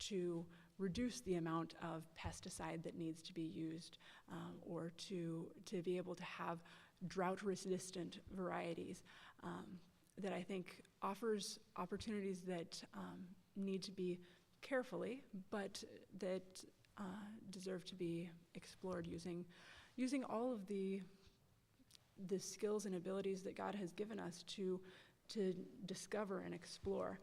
to reduce the amount of pesticide that needs to be used, or to be able to have drought-resistant varieties that I think offers opportunities that need to be carefully, but that deserve to be explored using all of the skills and abilities that God has given us to discover and explore.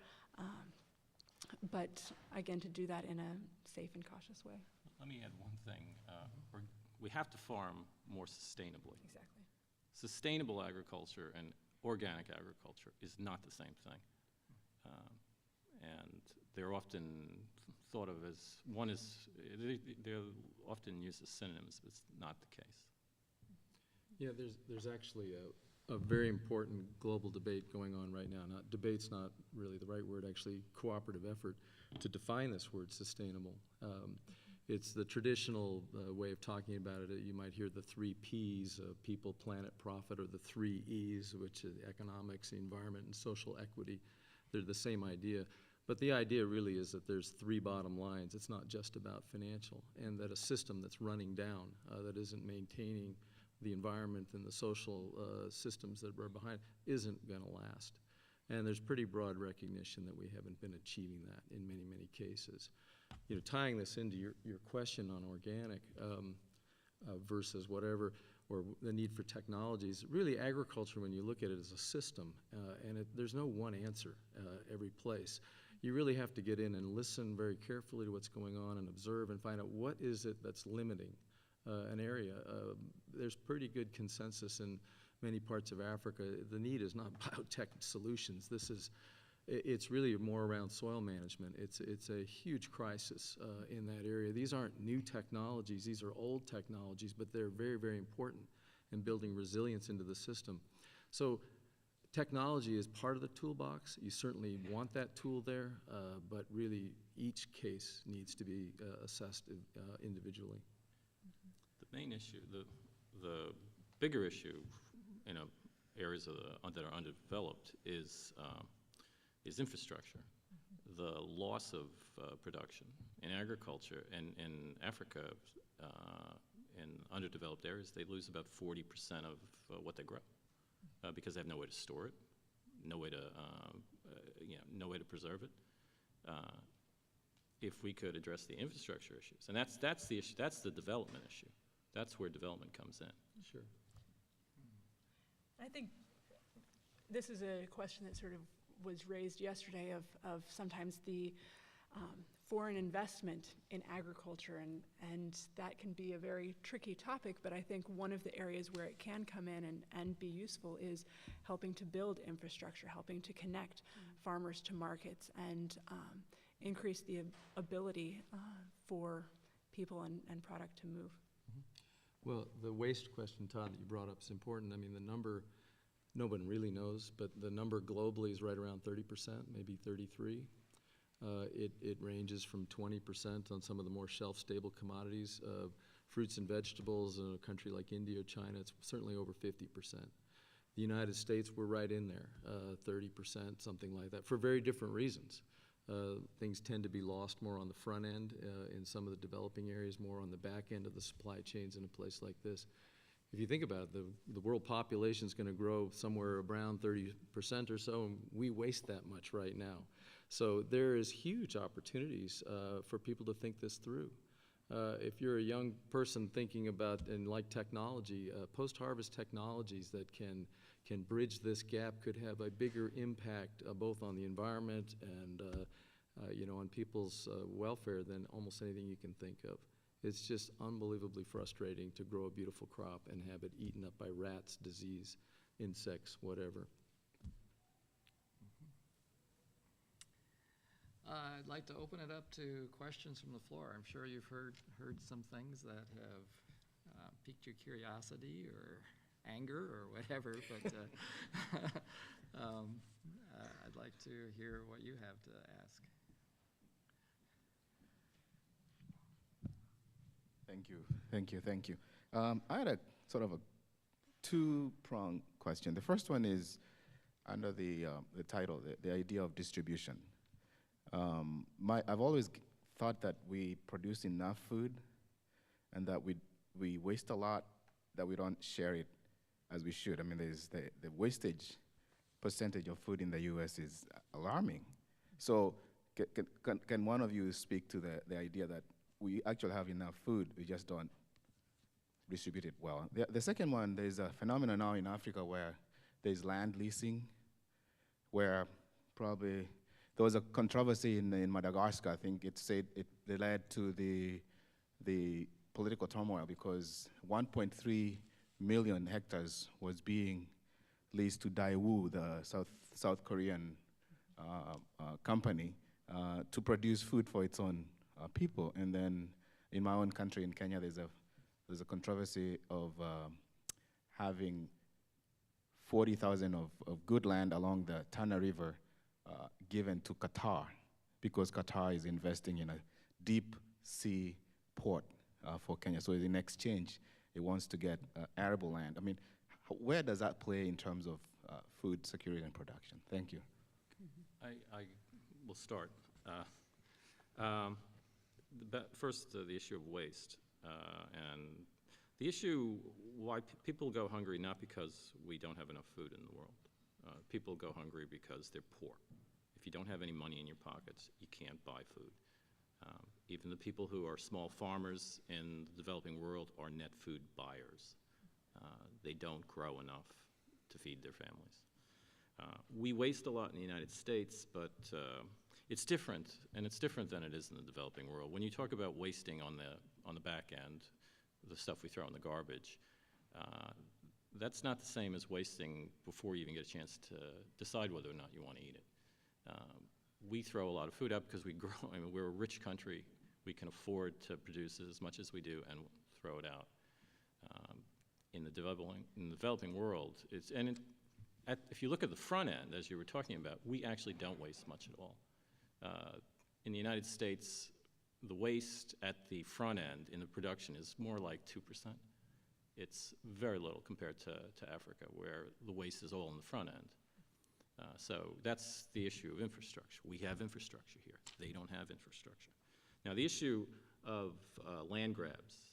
But again, to do that in a safe and cautious way. Let me add one thing. We have to farm more sustainably. Exactly. Sustainable agriculture and organic agriculture is not the same thing. And they're often thought of as, one is, they're often used as synonyms, but it's not the case. Yeah, there's actually a very important global debate going on right now. Debate's not really the right word, actually cooperative effort to define this word sustainable. It's the traditional way of talking about it. You might hear the 3 Ps, people, planet, profit, or the 3 Es, which is economics, the environment, and social equity. They're the same idea. But the idea really is that there's 3 bottom lines. It's not just about financial, and that a system that's running down, that isn't maintaining the environment and the social systems that are behind isn't going to last. And there's pretty broad recognition that we haven't been achieving that in many, many cases. You know, tying this into your question on organic versus whatever, or the need for technologies, really agriculture, when you look at it, is a system, and there's no one answer every place. You really have to get in and listen very carefully to what's going on and observe and find out what is it that's limiting an area. There's pretty good consensus in many parts of Africa. The need is not biotech solutions. It's really more around soil management. It's a huge crisis in that area. These aren't new technologies. These are old technologies, but they're very, very important in building resilience into the system. So technology is part of the toolbox. You certainly want that tool there, but really each case needs to be assessed individually. The main issue, the bigger issue, areas that are underdeveloped is infrastructure. The loss of production in agriculture and in Africa, in underdeveloped areas, they lose about 40% of what they grow because they have no way to store it, no way to preserve it. If we could address the infrastructure issues, and that's the issue, that's the development issue. That's where development comes in. Sure. I think this is a question that sort of was raised yesterday of sometimes the foreign investment in agriculture, and that can be a very tricky topic, but I think one of the areas where it can come in and be useful is helping to build infrastructure, helping to connect farmers to markets, and increase the ability for people and product to move. Well, the waste question, Todd, that you brought up is important. I mean, the number, no one really knows, but the number globally is right around 30%, maybe 33%. It ranges from 20% on some of the more shelf-stable commodities. Fruits and vegetables in a country like India or China, it's certainly over 50%. The United States, we're right in there, 30%, something like that, for very different reasons. Things tend to be lost more on the front end in some of the developing areas, more on the back end of the supply chains in a place like this. If you think about it, the world population is going to grow somewhere around 30% or so, and we waste that much right now. So there is huge opportunities for people to think this through. If you're a young person thinking about, and like technology, post-harvest technologies that can bridge this gap could have a bigger impact both on the environment and on people's welfare than almost anything you can think of. It's just unbelievably frustrating to grow a beautiful crop and have it eaten up by rats, disease, insects, whatever. I'd like to open it up to questions from the floor. I'm sure you've heard some things that have piqued your curiosity or anger or whatever, but I'd like to hear what you have to ask. Thank you. I had a sort of a two-pronged question. The first one is under the title, the idea of distribution. I've always thought that we produce enough food and that we waste a lot, that we don't share it as we should. I mean, there's the wastage percentage of food in the U.S. is alarming. So can one of you speak to the idea that we actually have enough food, we just don't distribute it well? The second one, there's a phenomenon now in Africa where there's land leasing, where probably there was a controversy in Madagascar. I think it said it led to the political turmoil because 1.3 million hectares was being leased to Daewoo, the South Korean company, to produce food for its own people. And then in my own country, in Kenya, there's a controversy of having 40,000 of good land along the Tana River given to Qatar, because Qatar is investing in a deep sea port for Kenya. So in exchange, it wants to get arable land. I mean, where does that play in terms of food security and production? Thank you. I will start. First, the issue of waste. And the issue why people go hungry, not because we don't have enough food in the world. People go hungry because they're poor. If you don't have any money in your pockets, you can't buy food. Even the people who are small farmers in the developing world are net food buyers. They don't grow enough to feed their families. We waste a lot in the United States, but it's different, and it's different than it is in the developing world. When you talk about wasting on the back end, the stuff we throw in the garbage, that's not the same as wasting before you even get a chance to decide whether or not you want to eat it. We throw a lot of food out because we grow. I mean, we're a rich country. We can afford to produce as much as we do and throw it out. In the developing world, if you look at the front end, as you were talking about, we actually don't waste much at all. In the United States, the waste at the front end in the production is more like 2%. It's very little compared to Africa, where the waste is all in the front end. So that's the issue of infrastructure. We have infrastructure here. They don't have infrastructure. Now, the issue of land grabs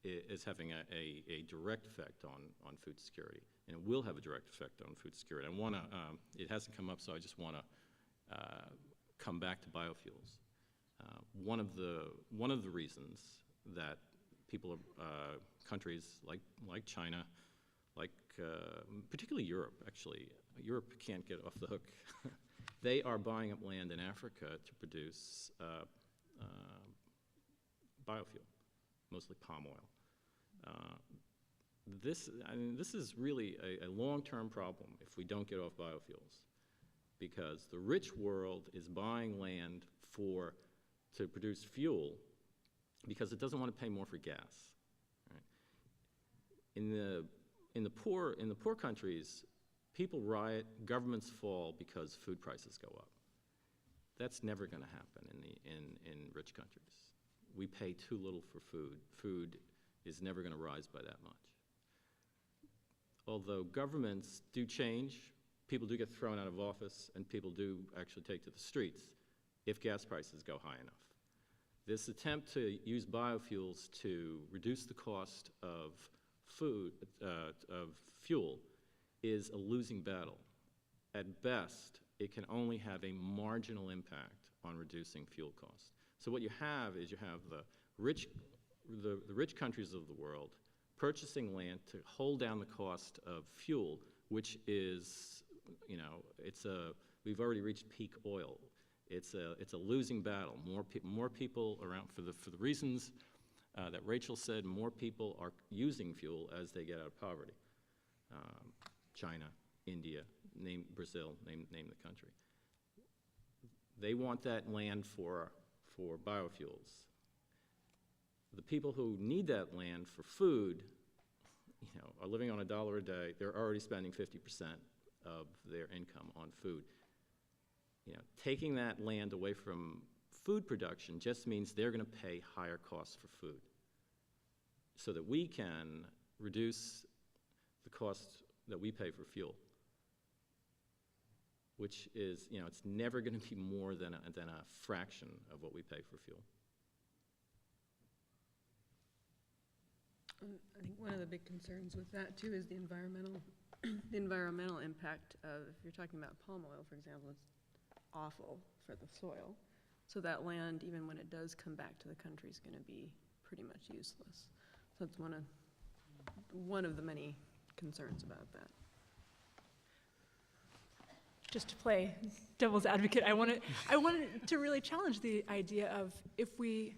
is having a direct effect on food security, and it will have a direct effect on food security. I want to, it hasn't come up, so I just want to come back to biofuels. One of the reasons that people, countries like China, like particularly Europe, actually, Europe can't get off the hook. They are buying up land in Africa to produce biofuel, mostly palm oil. This is really a long-term problem if we don't get off biofuels, because the rich world is buying land to produce fuel because it doesn't want to pay more for gas. Right? In the poor countries, people riot, governments fall because food prices go up. That's never going to happen in rich countries. We pay too little for food. Food is never going to rise by that much. Although governments do change, people do get thrown out of office, and people do actually take to the streets if gas prices go high enough. This attempt to use biofuels to reduce the cost of fuel is a losing battle. At best, it can only have a marginal impact on reducing fuel costs. So what you have is you have the rich countries of the world purchasing land to hold down the cost of fuel, which is, we've already reached peak oil. It's a losing battle. More people around, for the reasons that Rachel said, more people are using fuel as they get out of poverty. China, India, name Brazil, name the country. They want that land for biofuels. The people who need that land for food, are living on $1 a day. They're already spending 50% of their income on food. Taking that land away from food production just means they're going to pay higher costs for food, so that we can reduce the cost that we pay for fuel, which is, it's never going to be more than a fraction of what we pay for fuel. I think one of the big concerns with that too is the environmental impact of, if you're talking about palm oil, for example, it's awful for the soil. So that land, even when it does come back to the country, is going to be pretty much useless. So it's one of the many concerns about that. Just to play devil's advocate, I wanted to really challenge the idea of if we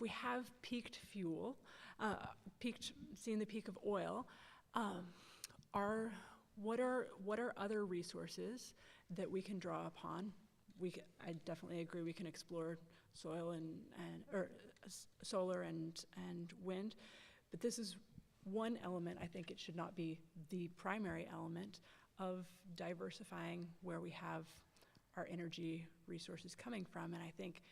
have peaked fuel, seeing the peak of oil, what are other resources that we can draw upon? I definitely agree we can explore soil solar and wind. But this is one element. I think it should not be the primary element of diversifying where we have our energy resources coming from. And I think,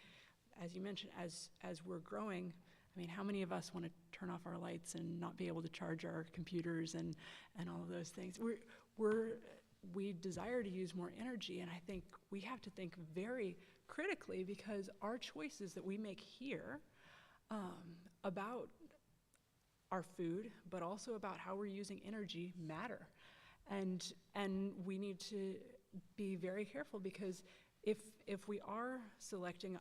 as you mentioned, as we're growing, I mean, how many of us want to turn off our lights and not be able to charge our computers and all of those things? We desire to use more energy, and I think we have to think very critically, because our choices that we make here about our food, but also about how we're using energy, matter. And we need to be very careful, because if we are selecting,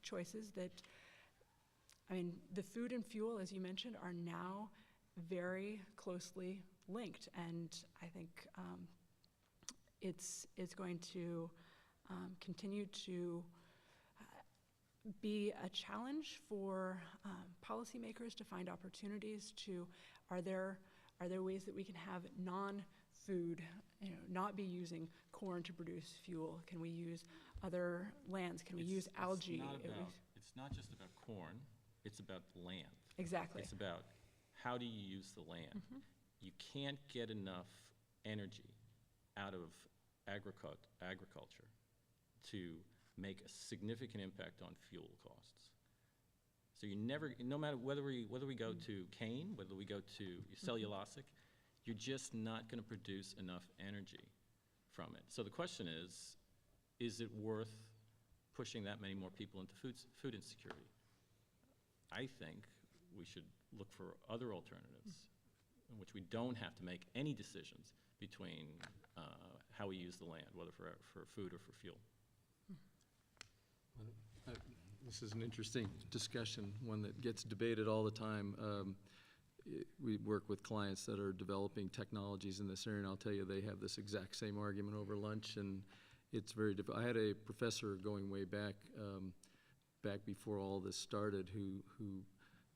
choices that, I mean, the food and fuel, as you mentioned, are now very closely linked, and I think it's going to continue to be a challenge for policymakers to find opportunities to, are there ways that we can have non-food, not be using corn to produce fuel? Can we use other lands? Can we use algae? It's not just about corn, it's about land. Exactly. It's about how do you use the land. Mm-hmm. You can't get enough energy out of agriculture to make a significant impact on fuel costs. So you never, no matter whether we go to cane, whether we go to cellulosic, you're just not going to produce enough energy from it. So the question is it worth pushing that many more people into food insecurity? I think we should look for other alternatives in which we don't have to make any decisions between how we use the land, whether for food or for fuel. This is an interesting discussion, one that gets debated all the time. We work with clients that are developing technologies in this area, and I'll tell you, they have this exact same argument over lunch, and it's very difficult. I had a professor going way back, back before all this started, who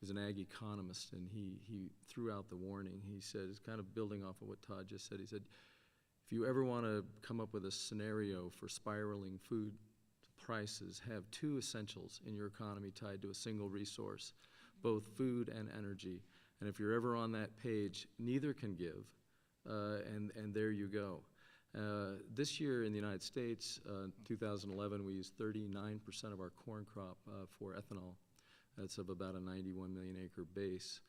was an ag economist, and he threw out the warning. He said, it's kind of building off of what Todd just said. He said, if you ever want to come up with a scenario for spiraling food prices, have two essentials in your economy tied to a single resource, both food and energy. And if you're ever on that page, neither can give, and there you go. This year in the United States, 2011, we used 39% of our corn crop for ethanol. That's of about a 91 million acre base.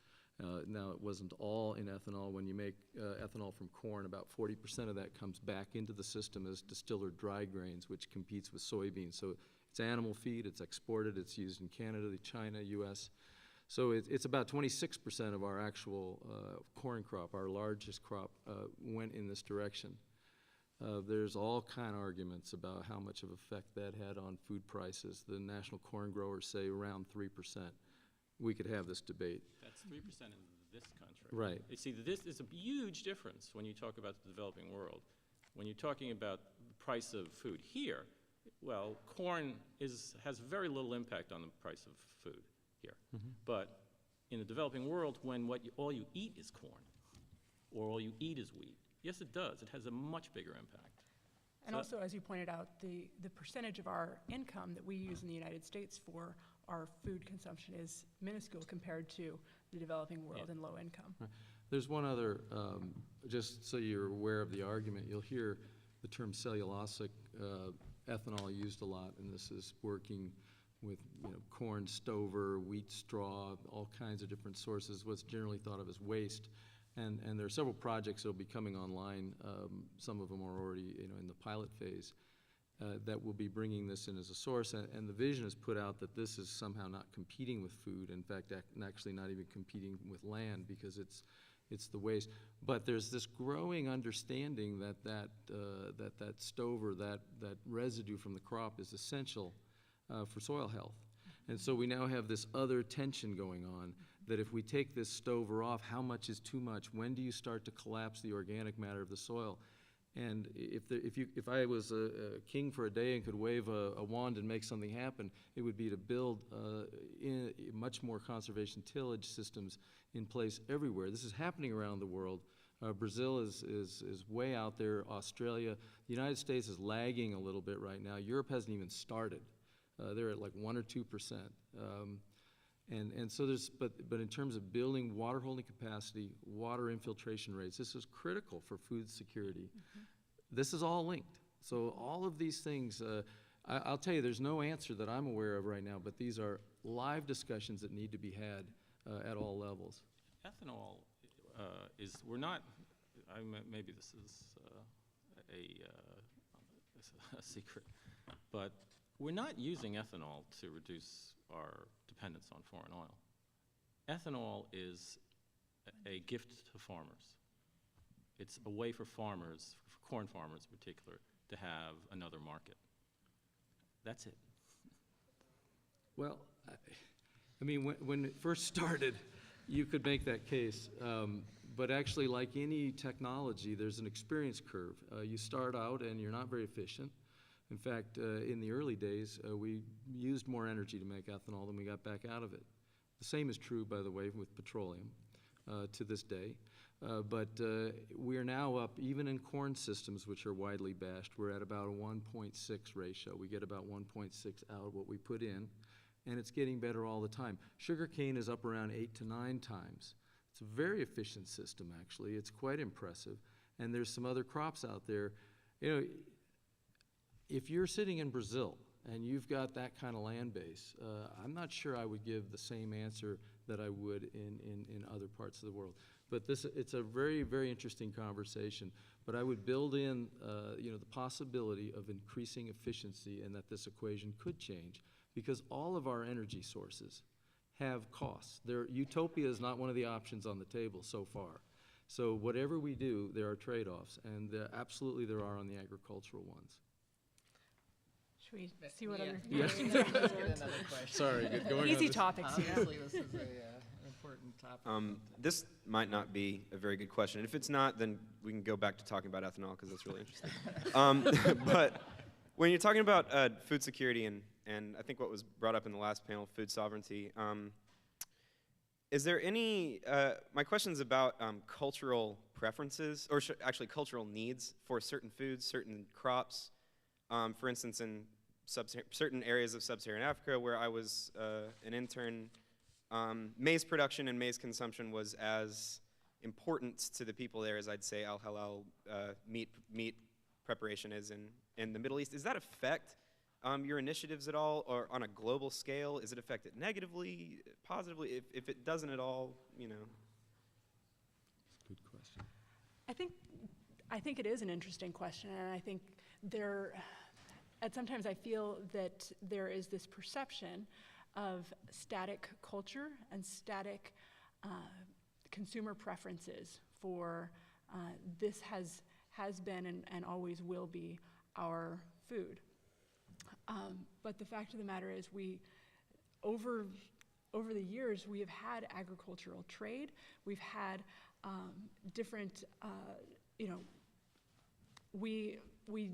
Now, it wasn't all in ethanol. When you make ethanol from corn, about 40% of that comes back into the system as distiller dry grains, which competes with soybeans. So it's animal feed, it's exported, it's used in Canada, China, US. So it's about 26% of our actual corn crop, our largest crop, went in this direction. There's all kind of arguments about how much of effect that had on food prices. The national corn growers say around 3%. We could have this debate. That's 3% in this country. Right. You see, this is a huge difference when you talk about the developing world. When you're talking about the price of food here, well, corn has very little impact on the price of food here. Mm-hmm. But in the developing world, when all you eat is corn, or all you eat is wheat, yes, it does. It has a much bigger impact. And also, as you pointed out, the percentage of our income that we use in the United States for our food consumption is minuscule compared to the developing world and low income. Right. There's one other, just so you're aware of the argument, you'll hear the term cellulosic ethanol used a lot, and this is working with corn stover, wheat straw, all kinds of different sources, what's generally thought of as waste. And there are several projects that will be coming online. Some of them are already in the pilot phase that will be bringing this in as a source. And the vision is put out that this is somehow not competing with food. In fact, actually not even competing with land, because it's the waste. But there's this growing understanding that stover, that residue from the crop is essential for soil health. And so we now have this other tension going on, that if we take this stover off, how much is too much? When do you start to collapse the organic matter of the soil? And if I was a king for a day and could wave a wand and make something happen, it would be to build much more conservation tillage systems in place everywhere. This is happening around the world. Brazil is way out there. Australia, the United States is lagging a little bit right now. Europe hasn't even started. They're at like 1 or 2%. And so but in terms of building water holding capacity, water infiltration rates, this is critical for food security. This is all linked. So all of these things, I'll tell you, there's no answer that I'm aware of right now, but these are live discussions that need to be had at all levels. Ethanol we're not, maybe this is a secret, but we're not using ethanol to reduce our dependence on foreign oil. Ethanol is a gift to farmers. It's a way for farmers, for corn farmers in particular, to have another market. That's it. Well, I mean, when it first started, you could make that case. But actually, like any technology, there's an experience curve. You start out and you're not very efficient. In fact, in the early days, we used more energy to make ethanol than we got back out of it. The same is true, by the way, with petroleum to this day. But we're now up, even in corn systems, which are widely bashed, we're at about a 1.6 ratio. We get about 1.6 out of what we put in, and it's getting better all the time. Sugarcane is up around 8 to 9 times. It's a very efficient system, actually. It's quite impressive. And there's some other crops out there. You know, if you're sitting in Brazil and you've got that kind of land base, I'm not sure I would give the same answer that I would in other parts of the world. But it's a very, very interesting conversation. But I would build in, the possibility of increasing efficiency and that this equation could change, because all of our energy sources have costs. Utopia is not one of the options on the table so far. So whatever we do, there are trade-offs, and absolutely there are on the agricultural ones. Should we see what other Yes. questions are? Sorry, going Easy on. topics, you know. Obviously, this is an important topic. This might not be a very good question. If it's not, then we can go back to talking about ethanol, because that's really interesting. But when you're talking about food security and I think what was brought up in the last panel, food sovereignty, is there any, my question is about cultural preferences, or actually cultural needs for certain foods, certain crops. For instance, in certain areas of sub-Saharan Africa where I was an intern, maize production and maize consumption was as important to the people there as I'd say al-halal meat preparation is in the Middle East. Does that affect your initiatives at all, or on a global scale? Is it affected negatively, positively? If it doesn't at all, you know. Good question. I think it is an interesting question, and I think sometimes I feel that there is this perception of static culture and static consumer preferences for this has been and always will be our food. But the fact of the matter is over the years, we have had agricultural trade. We've had different, we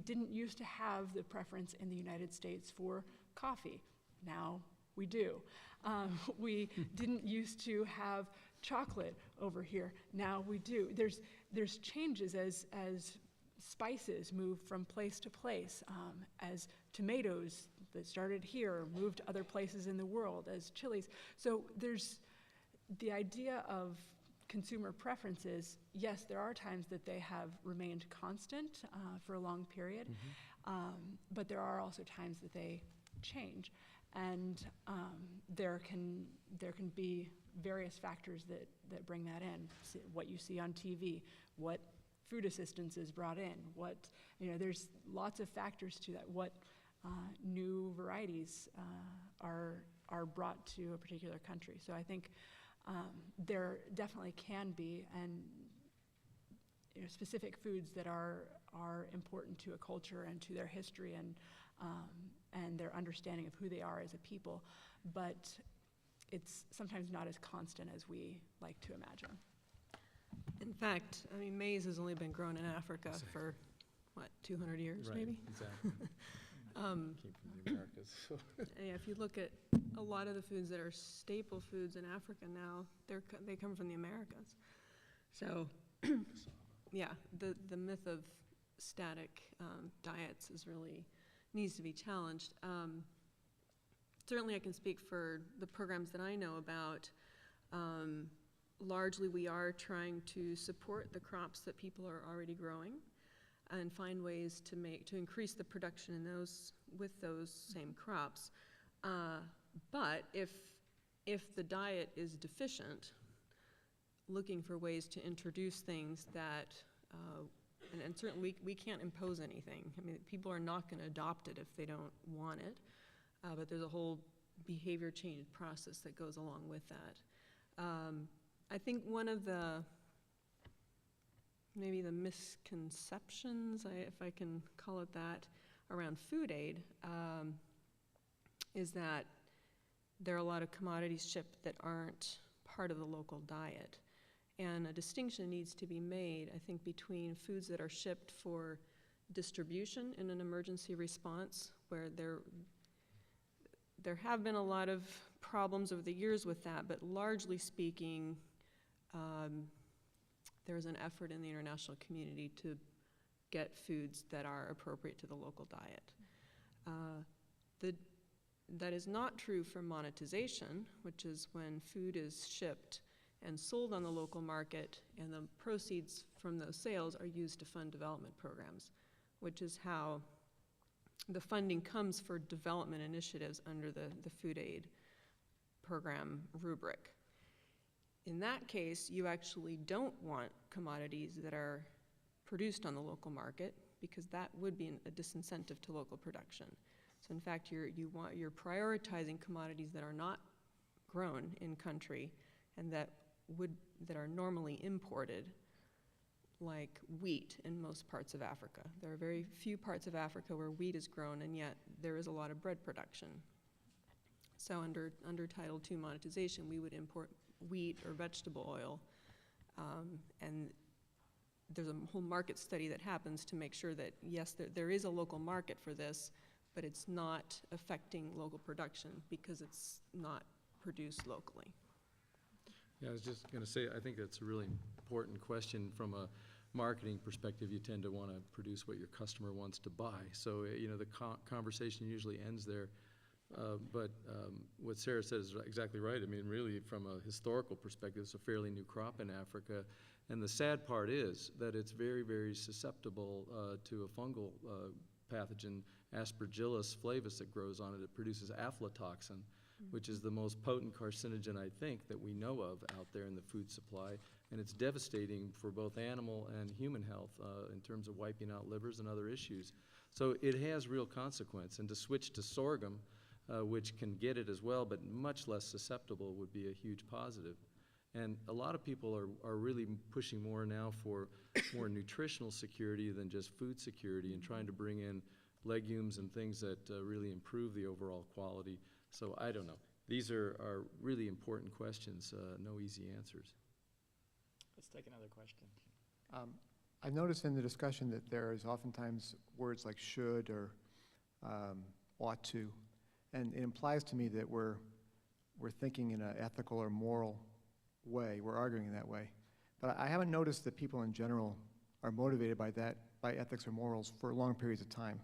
didn't used to have the preference in the United States for coffee. Now we do. We didn't used to have chocolate over here. Now we do. There's changes as spices move from place to place, as tomatoes that started here moved to other places in the world, as chilies. So there's the idea of consumer preferences. Yes, there are times that they have remained constant for a long period, but there are also times that they change. And there can be various factors that bring that in. What you see on TV, what food assistance is brought in, there's lots of factors to that. What new varieties are brought to a particular country. So I think there definitely can be specific foods that are important to a culture and to their history and their understanding of who they are as a people, but it's sometimes not as constant as we like to imagine. In fact, I mean, maize has only been grown in Africa for, 200 years, Right, maybe? exactly. Came from the Americas. So. Yeah, if you look at a lot of the foods that are staple foods in Africa now, they come from the Americas. So, yeah, the myth of static diets needs to be challenged. certainly I can speak for the programs that I know about. Largely, we are trying to support the crops that people are already growing and find ways to increase the production in those, with those same crops. But if the diet is deficient, looking for ways to introduce things that, and certainly we can't impose anything. I mean, people are not going to adopt it if they don't want it, but there's a whole behavior change process that goes along with that. I think one of maybe the misconceptions, if I can call it that, around food aid is that there are a lot of commodities shipped that aren't part of the local diet. And a distinction needs to be made, I think, between foods that are shipped for distribution in an emergency response, where there have been a lot of problems over the years with that, but largely speaking, there's an effort in the international community to get foods that are appropriate to the local diet. That is not true for monetization, which is when food is shipped and sold on the local market, and the proceeds from those sales are used to fund development programs, which is how the funding comes for development initiatives under the food aid program rubric. In that case, you actually don't want commodities that are produced on the local market, because that would be a disincentive to local production. So in fact, you're prioritizing commodities that are not grown in country and that are normally imported, like wheat in most parts of Africa. There are very few parts of Africa where wheat is grown, and yet there is a lot of bread production. So under Title II monetization, we would import wheat or vegetable oil, and there's a whole market study that happens to make sure that, yes, there is a local market for this, but it's not affecting local production because it's not produced locally. Yeah, I was just going to say, I think that's a really important question. From a marketing perspective, you tend to want to produce what your customer wants to buy. So, the conversation usually ends there. But what Sara said is exactly right. I mean, really, from a historical perspective, it's a fairly new crop in Africa. And the sad part is that it's very, very susceptible to a fungal pathogen, Aspergillus flavus, that grows on it. It produces aflatoxin, which is the most potent carcinogen, I think, that we know of out there in the food supply. And it's devastating for both animal and human health in terms of wiping out livers and other issues. So it has real consequence. And to switch to sorghum, which can get it as well, but much less susceptible, would be a huge positive. And a lot of people are really pushing more now for more nutritional security than just food security, and trying to bring in legumes and things that really improve the overall quality. So I don't know. These are really important questions, no easy answers. Let's take another question. I've noticed in the discussion that there is oftentimes words like should or ought to, and it implies to me that we're thinking in an ethical or moral way. We're arguing in that way. But I haven't noticed that people in general are motivated by ethics or morals for long periods of time.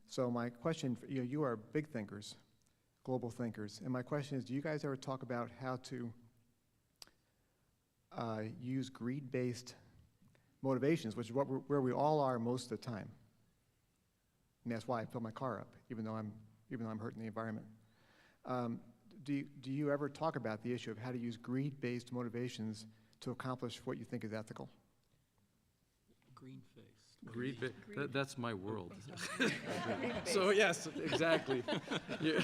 So my question, you are big thinkers, global thinkers, and my question is, do you guys ever talk about how to use greed-based motivations, which is where we all are most of the time? And that's why I fill my car up, even though I'm hurting the environment. Do you ever talk about the issue of how to use greed-based motivations to accomplish what you think is ethical? Greed-based. That's my world. So yes, exactly. Yeah.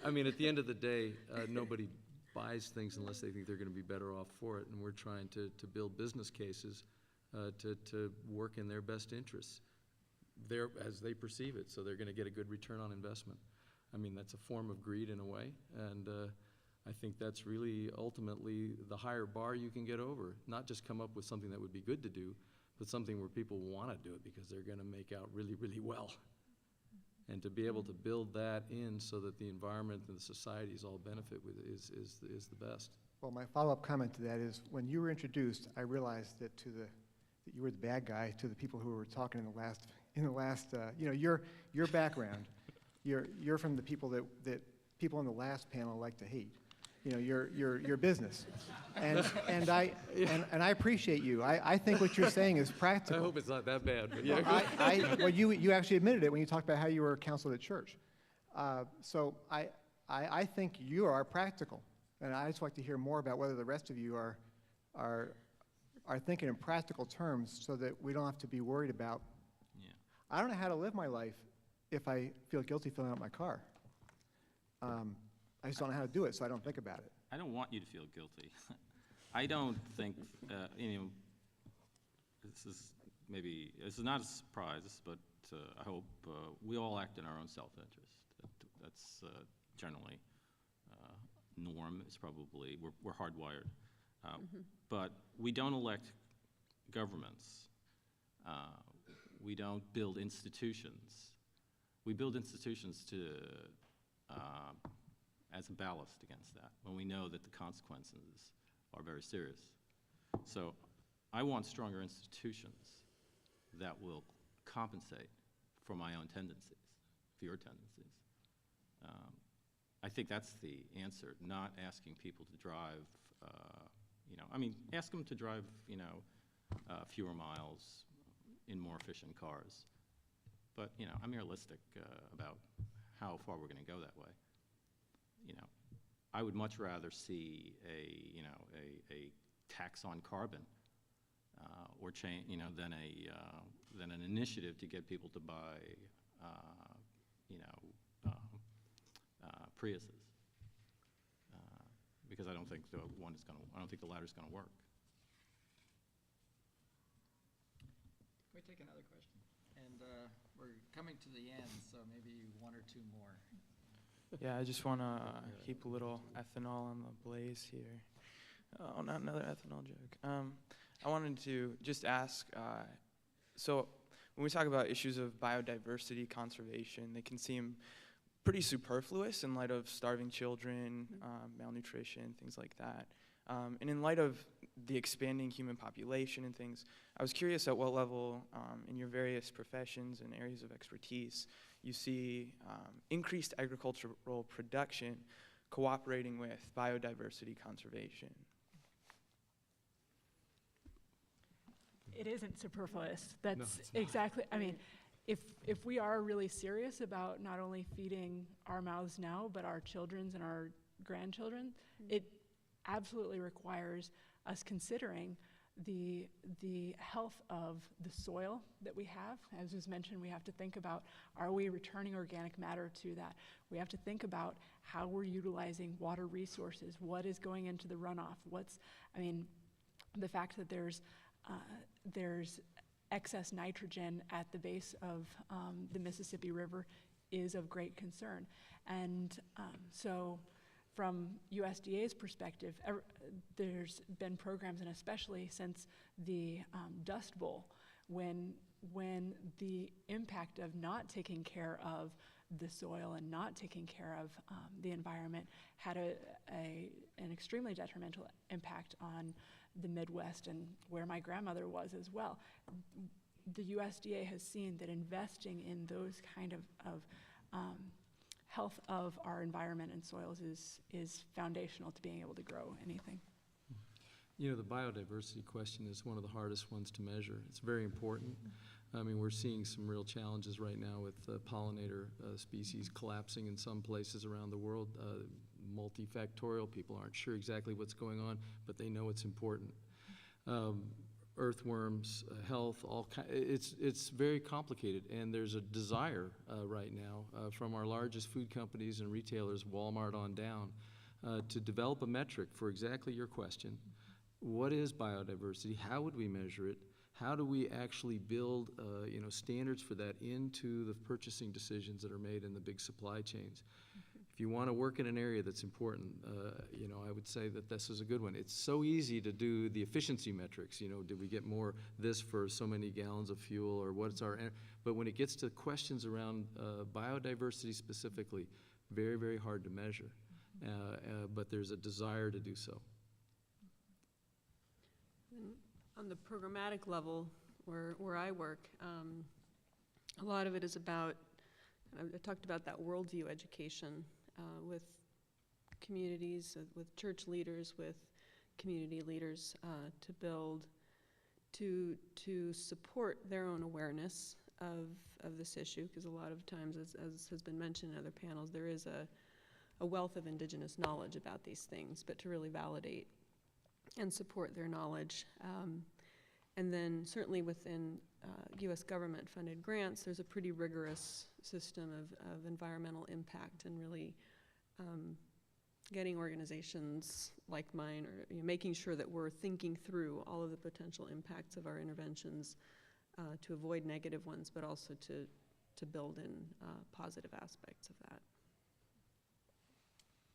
I mean, at the end of the day, nobody buys things unless they think they're going to be better off for it, and we're trying to build business cases to work in their best interests, as they perceive it, so they're going to get a good return on investment. I mean, that's a form of greed in a way, and I think that's really ultimately the higher bar you can get over. Not just come up with something that would be good to do, but something where people want to do it because they're going to make out really, really well. And to be able to build that in so that the environment and the societies all benefit with it is the best. Well, my follow-up comment to that is, when you were introduced, I realized that that you were the bad guy to the people who were talking in the last your background. You're from the people that people on the last panel like to hate. You know, your business, and I appreciate you. I think what you're saying is practical. I hope it's not that bad, but yeah. Well, you actually admitted it when you talked about how you were counseled at church. So I think you are practical, and I just like to hear more about whether the rest of you are thinking in practical terms, so that we don't have to be worried about. Yeah. I don't know how to live my life if I feel guilty filling out my car. I just don't know how to do it, so I don't think about it. I don't want you to feel guilty. I don't think, this is not a surprise, but I hope we all act in our own self-interest. That's generally norm. Is probably, we're hardwired. But we don't elect governments. We don't build institutions. We build institutions to as a ballast against that, when we know that the consequences are very serious. So I want stronger institutions that will compensate for my own tendencies, for your tendencies. I think that's the answer, not asking people to drive, ask them to drive, fewer miles in more efficient cars. But, I'm realistic about how far we're going to go that way. I would much rather see a tax on carbon or change, than an initiative to get people to buy, Priuses, because I don't think the latter's going to work. Can we take another question? And we're coming to the end, so maybe one or two more. Yeah, I just want to heap a little ethanol on the blaze here. Oh, not another ethanol joke. I wanted to just ask, so when we talk about issues of biodiversity conservation, they can seem pretty superfluous in light of starving children, malnutrition, things like that. And in light of the expanding human population and things, I was curious at what level in your various professions and areas of expertise you see increased agricultural production cooperating with biodiversity conservation. It isn't superfluous. That's No, it's not. exactly, if we are really serious about not only feeding our mouths now, but our children's and our grandchildren, it absolutely requires us considering the health of the soil that we have. As was mentioned, we have to think about, are we returning organic matter to that? We have to think about how we're utilizing water resources, what is going into the runoff, the fact that there's excess nitrogen at the base of the Mississippi River is of great concern. And so from USDA's perspective, there's been programs, and especially since the Dust Bowl, when the impact of not taking care of the soil and not taking care of the environment had an extremely detrimental impact on the Midwest and where my grandmother was as well. The USDA has seen that investing in those kind of health of our environment and soils is foundational to being able to grow anything. The biodiversity question is one of the hardest ones to measure. It's very important. We're seeing some real challenges right now with pollinator species collapsing in some places around the world. Multifactorial, people aren't sure exactly what's going on, but they know it's important. Earthworms, health, it's very complicated, and there's a desire right now from our largest food companies and retailers, Walmart on down, to develop a metric for exactly your question. What is biodiversity? How would we measure it? How do we actually build standards for that into the purchasing decisions that are made in the big supply chains? If you want to work in an area that's important, I would say that this is a good one. It's so easy to do the efficiency metrics. Did we get more this for so many gallons of fuel, or what's our? But when it gets to questions around biodiversity specifically, very, very hard to measure. But there's a desire to do so. On the programmatic level, where I work, a lot of it is about, I talked about that worldview education with communities, with church leaders, with community leaders to build, to support their own awareness of this issue, because a lot of times, as has been mentioned in other panels, there is a wealth of indigenous knowledge about these things, but to really validate and support their knowledge. And then certainly within US government-funded grants, there's a pretty rigorous system of environmental impact and really getting organizations like mine, or making sure that we're thinking through all of the potential impacts of our interventions to avoid negative ones, but also to build in positive aspects of that.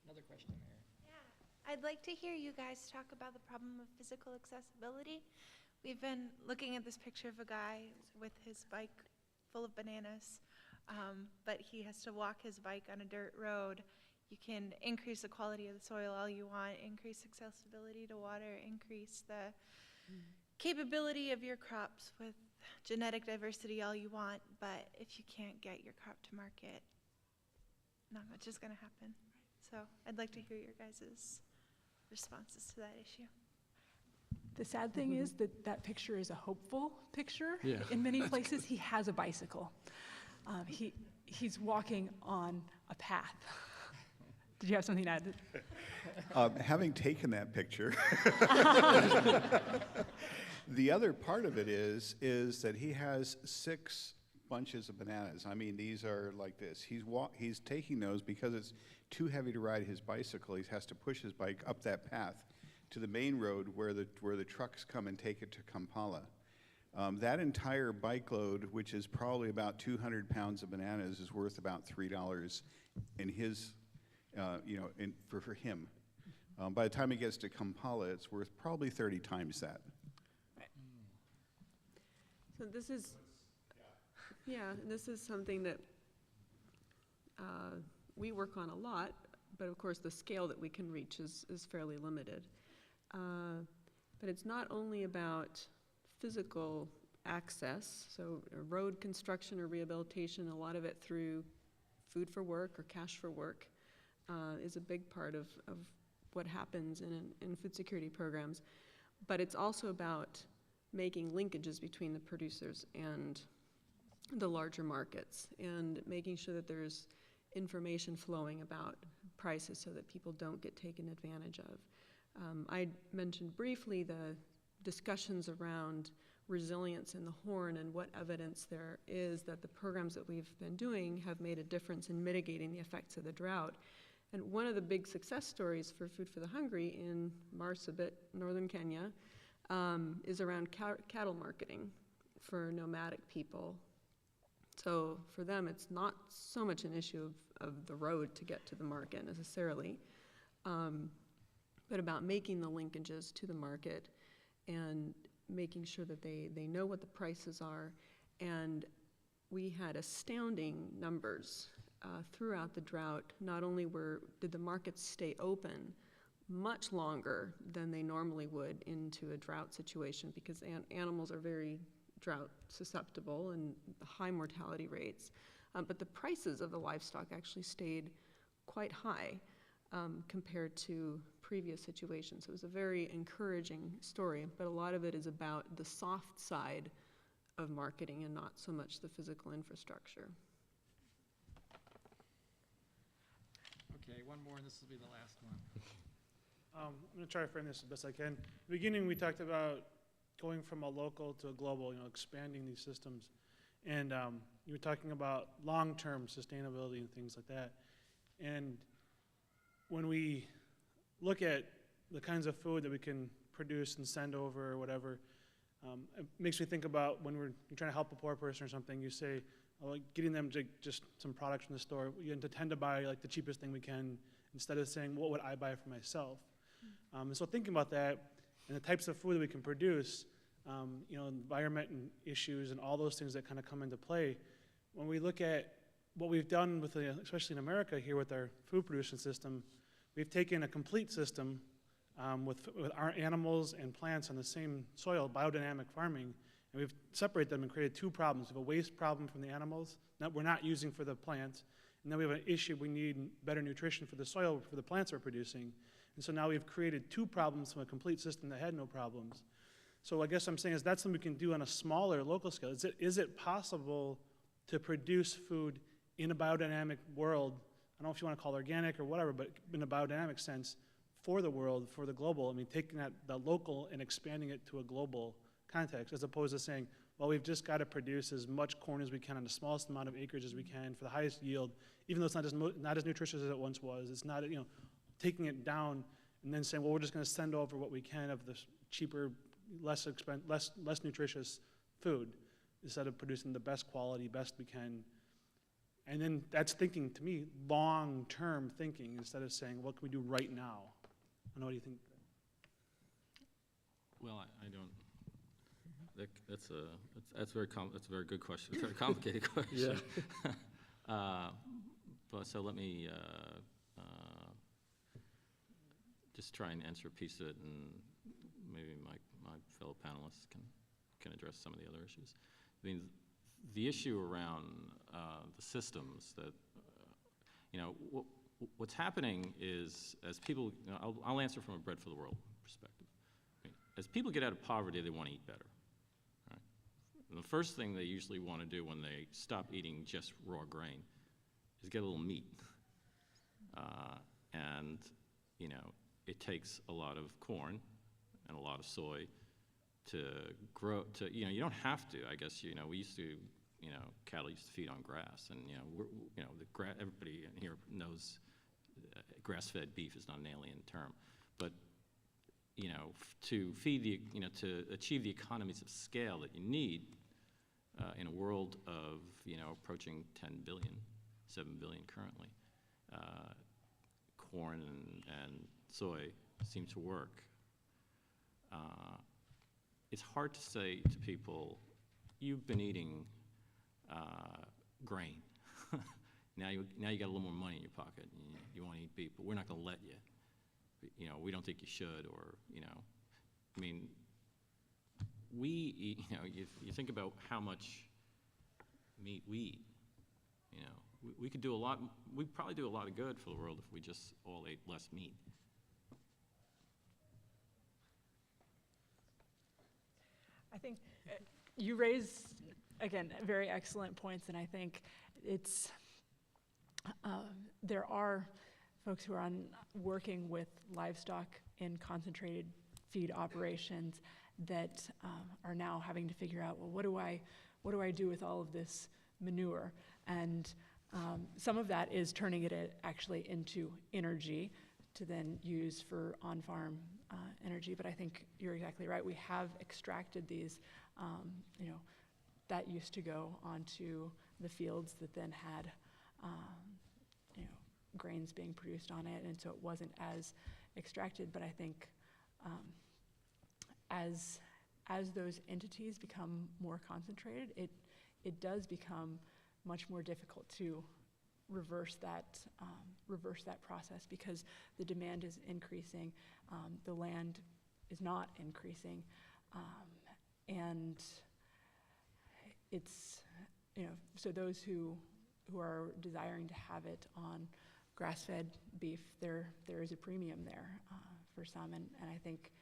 Another question there. Yeah, I'd like to hear you guys talk about the problem of physical accessibility. We've been looking at this picture of a guy with his bike full of bananas, but he has to walk his bike on a dirt road. You can increase the quality of the soil all you want, increase accessibility to water, increase the capability of your crops with genetic diversity all you want, but if you can't get your crop to market, not much is going to happen. So I'd like to hear your guys' responses to that issue. The sad thing is that that picture is a hopeful picture. Yeah. In many places, he has a bicycle. He's walking on a path. Did you have something to add? Having taken that picture, the other part of it is that he has 6 bunches of bananas. I mean, these are like this. He's taking those because it's too heavy to ride his bicycle. He has to push his bike up that path to the main road where the trucks come and take it to Kampala. That entire bike load, which is probably about 200 pounds of bananas, is worth about $3 in his, for him. By the time he gets to Kampala, it's worth probably 30 times that. So this is, this is something that we work on a lot, but of course the scale that we can reach is fairly limited. But it's not only about physical access, so road construction or rehabilitation, a lot of it through food for work or cash for work is a big part of what happens in food security programs. But it's also about making linkages between the producers and the larger markets and making sure that there's information flowing about prices so that people don't get taken advantage of. I mentioned briefly the discussions around resilience in the Horn and what evidence there is that the programs that we've been doing have made a difference in mitigating the effects of the drought. And one of the big success stories for Food for the Hungry in Marsabit, northern Kenya, is around cattle marketing for nomadic people. So for them, it's not so much an issue of the road to get to the market necessarily, but about making the linkages to the market and making sure that they know what the prices are. And we had astounding numbers throughout the drought. Not only did the markets stay open much longer than they normally would into a drought situation, because animals are very drought susceptible and high mortality rates, but the prices of the livestock actually stayed quite high compared to previous situations. So it was a very encouraging story, but a lot of it is about the soft side of marketing and not so much the physical infrastructure. Okay, one more, and this will be the last one. I'm going to try to frame this as best I can. In the beginning, we talked about going from a local to a global, expanding these systems. And you were talking about long-term sustainability and things like that. And when we look at the kinds of food that we can produce and send over or whatever, it makes me think about when you're trying to help a poor person or something, you say, getting them just some products from the store, you tend to buy like the cheapest thing we can instead of saying, what would I buy for myself? And so thinking about that and the types of food that we can produce, environment and issues and all those things that kind of come into play, when we look at what we've done with especially in America here with our food production system, we've taken a complete system with our animals and plants on the same soil, biodynamic farming, and we've separated them and created 2 problems. We have a waste problem from the animals that we're not using for the plants, And then we have an issue, we need better nutrition for the soil, for the plants we're producing. And so now we've created two problems from a complete system that had no problems. So I guess I'm saying is that's something we can do on a smaller local scale. Is it possible to produce food in a biodynamic world? I don't know if you want to call it organic or whatever, but in a biodynamic sense for the world, for the global. I mean, taking that local and expanding it to a global context, as opposed to saying, well, we've just got to produce as much corn as we can on the smallest amount of acreage as we can for the highest yield, even though it's not as nutritious as it once was. It's not, you know, taking it down and then saying, well, we're just going to send over what we can of the cheaper, less nutritious food instead of producing the best quality, best we can. And then that's thinking, to me, long-term thinking instead of saying, what can we do right now? I don't know, what do you think? Well, I don't. That's a very good question. It's a very complicated question. Yeah. But so let me just try and answer a piece of it, and maybe my fellow panelists can address some of the other issues. I mean, the issue around the systems that, you know, what's happening is as people, you know, I'll answer from a bread for the world perspective. I mean, as people get out of poverty, they want to eat better. Right? And the first thing they usually want to do when they stop eating just raw grain is get a little meat. And, you know, it takes a lot of corn and a lot of soy to grow, you know, you don't have to, I guess, you know, we used to, you know, cattle used to feed on grass, and, you know, everybody in here knows grass-fed beef is not an alien term, but, you know, to feed the, you know, to achieve the economies of scale that you need in a world of, you know, approaching 10 billion, 7 billion currently, corn and soy seem to work. It's hard to say to people, you've been eating grain. now you got a little more money in your pocket, and you want to eat beef, but we're not going to let you. You know, we don't think you should, or, you know, I mean, we eat, you know, you think about how much meat we eat, you know, we could do a lot, we'd probably do a lot of good for the world if we just all ate less meat. I think you raise, again, very excellent points, and I think it's, there are folks who are working with livestock in concentrated feed operations that are now having to figure out, well, what do I do with all of this manure? And some of that is turning it actually into energy to then use for on-farm energy, but I think you're exactly right. We have extracted these, you know, that used to go onto the fields that then had, you know, grains being produced on it, and so it wasn't as extracted. But I think as those entities become more concentrated, it does become much more difficult to reverse that process, because the demand is increasing, the land is not increasing, and it's, you know, so those who are desiring to have it on grass-fed beef, there is a premium there for some, and I think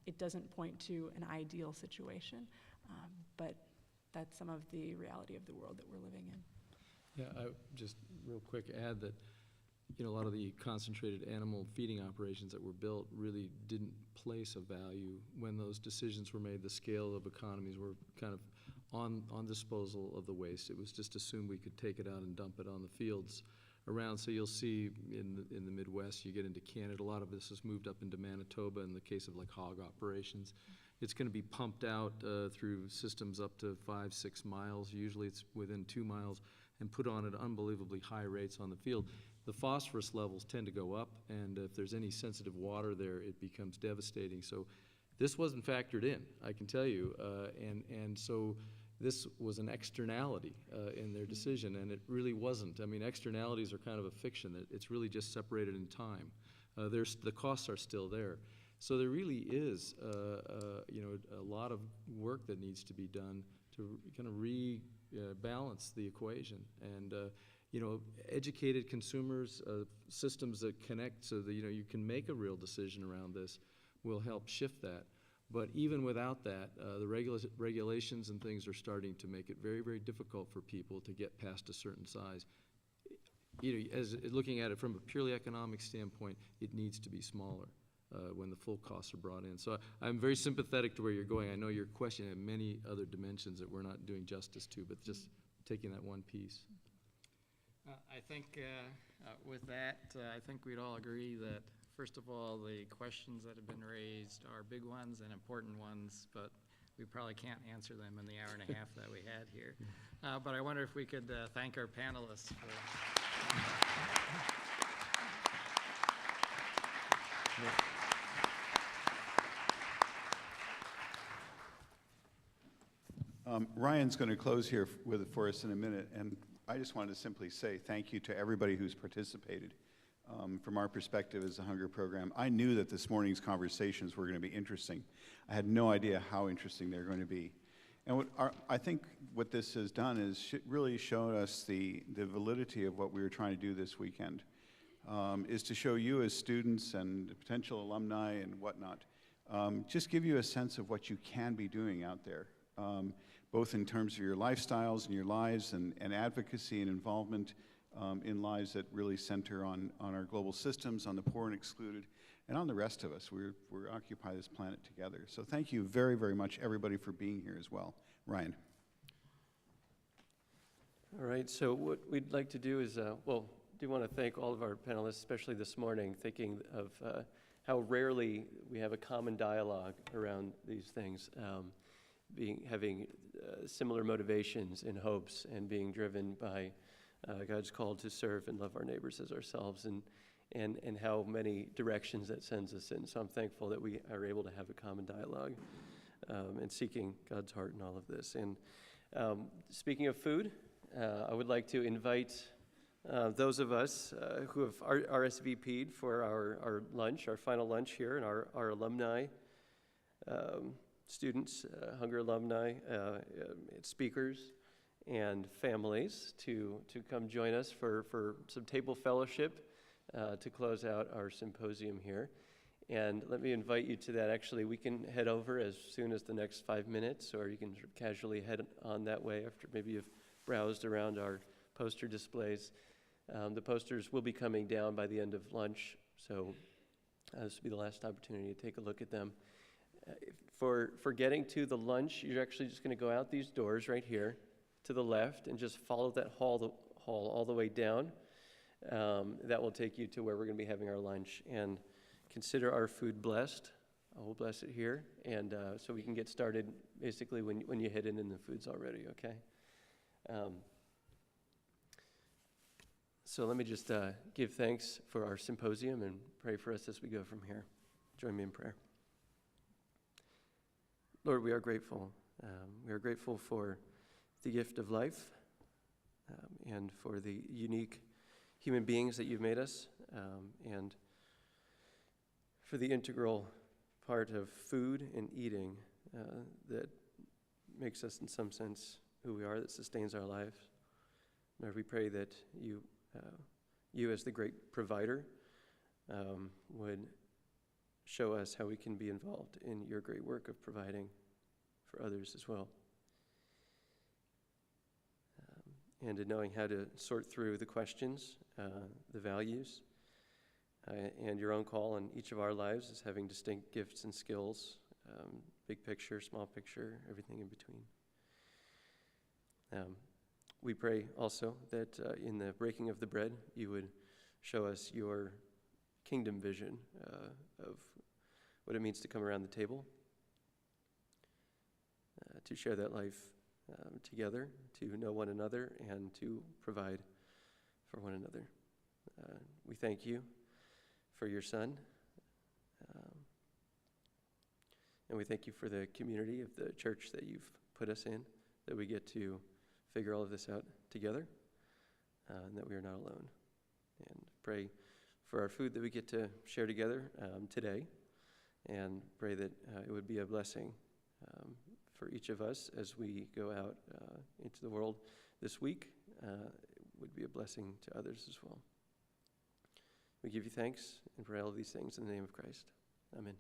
it doesn't point to an ideal situation, but that's some of the reality of the world that we're living in. Yeah, I just real quick add that, you know, a lot of the concentrated animal feeding operations that were built really didn't place a value when those decisions were made. The scale of economies were kind of on disposal of the waste. It was just assumed we could take it out and dump it on the fields around. So you'll see in the Midwest, you get into Canada, a lot of this has moved up into Manitoba in the case of like hog operations. It's going to be pumped out through systems up to 5-6 miles. Usually it's within 2 miles, and put on at unbelievably high rates on the field. The phosphorus levels tend to go up, and if there's any sensitive water there, it becomes devastating. So this wasn't factored in, I can tell you, and so this was an externality in their decision, and it really wasn't. I mean, externalities are kind of a fiction. It's really just separated in time. The costs are still there. So there really is, you know, a lot of work that needs to be done to kind of balance the equation. And educated consumers, systems that connect so that, you can make a real decision around this will help shift that. But even without that, the regulations and things are starting to make it very, very difficult for people to get past a certain size. As looking at it from a purely economic standpoint, it needs to be smaller when the full costs are brought in. So I'm very sympathetic to where you're going. I know your question had many other dimensions that we're not doing justice to, but just taking that one piece. I think with that, I think we'd all agree that, first of all, the questions that have been raised are big ones and important ones, but we probably can't answer them in the hour and a half that we had here. But I wonder if we could thank our panelists for... Ryan's going to close here for us in a minute, and I just wanted to simply say thank you to everybody who's participated. From our perspective as a hunger program, I knew that this morning's conversations were going to be interesting. I had no idea how interesting they're going to be. And I think what this has done is really shown us the validity of what we were trying to do this weekend, is to show you as students and potential alumni and whatnot, just give you a sense of what you can be doing out there, both in terms of your lifestyles and your lives and advocacy and involvement in lives that really center on our global systems, on the poor and excluded, and on the rest of us. We occupy this planet together. So thank you very, very much, everybody, for being here as well. Ryan. All right, so what we'd like to do is, do want to thank all of our panelists, especially this morning, thinking of how rarely we have a common dialogue around these things, having similar motivations and hopes and being driven by God's call to serve and love our neighbors as ourselves, and how many directions that sends us in. So I'm thankful that we are able to have a common dialogue and seeking God's heart in all of this. And speaking of food, I would like to invite those of us who have RSVP'd for our lunch, our final lunch here, and our alumni, students, Hunger alumni, speakers, and families to come join us for some table fellowship to close out our symposium here. And let me invite you to that. Actually, we can head over as soon as the next 5 minutes, or you can sort of casually head on that way after maybe you've browsed around our poster displays. The posters will be coming down by the end of lunch, so this will be the last opportunity to take a look at them. For getting to the lunch, you're actually just going to go out these doors right here to the left and just follow that hall all the way down. That will take you to where we're going to be having our lunch. And consider our food blessed. We'll bless it here. And so we can get started basically when you hit it and the food's already, okay? So let me just give thanks for our symposium and pray for us as we go from here. Join me in prayer. Lord, we are grateful. We are grateful for the gift of life and for the unique human beings that you've made us, and for the integral part of food and eating that makes us, in some sense, who we are, that sustains our lives. Lord, we pray that you as the great provider, would show us how we can be involved in your great work of providing for others as well. And in knowing how to sort through the questions, the values, and your own call on each of our lives as having distinct gifts and skills, big picture, small picture, everything in between. We pray also that in the breaking of the bread, you would show us your kingdom vision of what it means to come around the table, to share that life together, to know one another, and to provide for one another. We thank you for your Son, and we thank you for the community of the church that you've put us in, that we get to figure all of this out together, and that we are not alone. And pray for our food that we get to share together today, and pray that it would be a blessing for each of us as we go out into the world this week, would be a blessing to others as well. We give you thanks and pray all of these things in the name of Christ. Amen.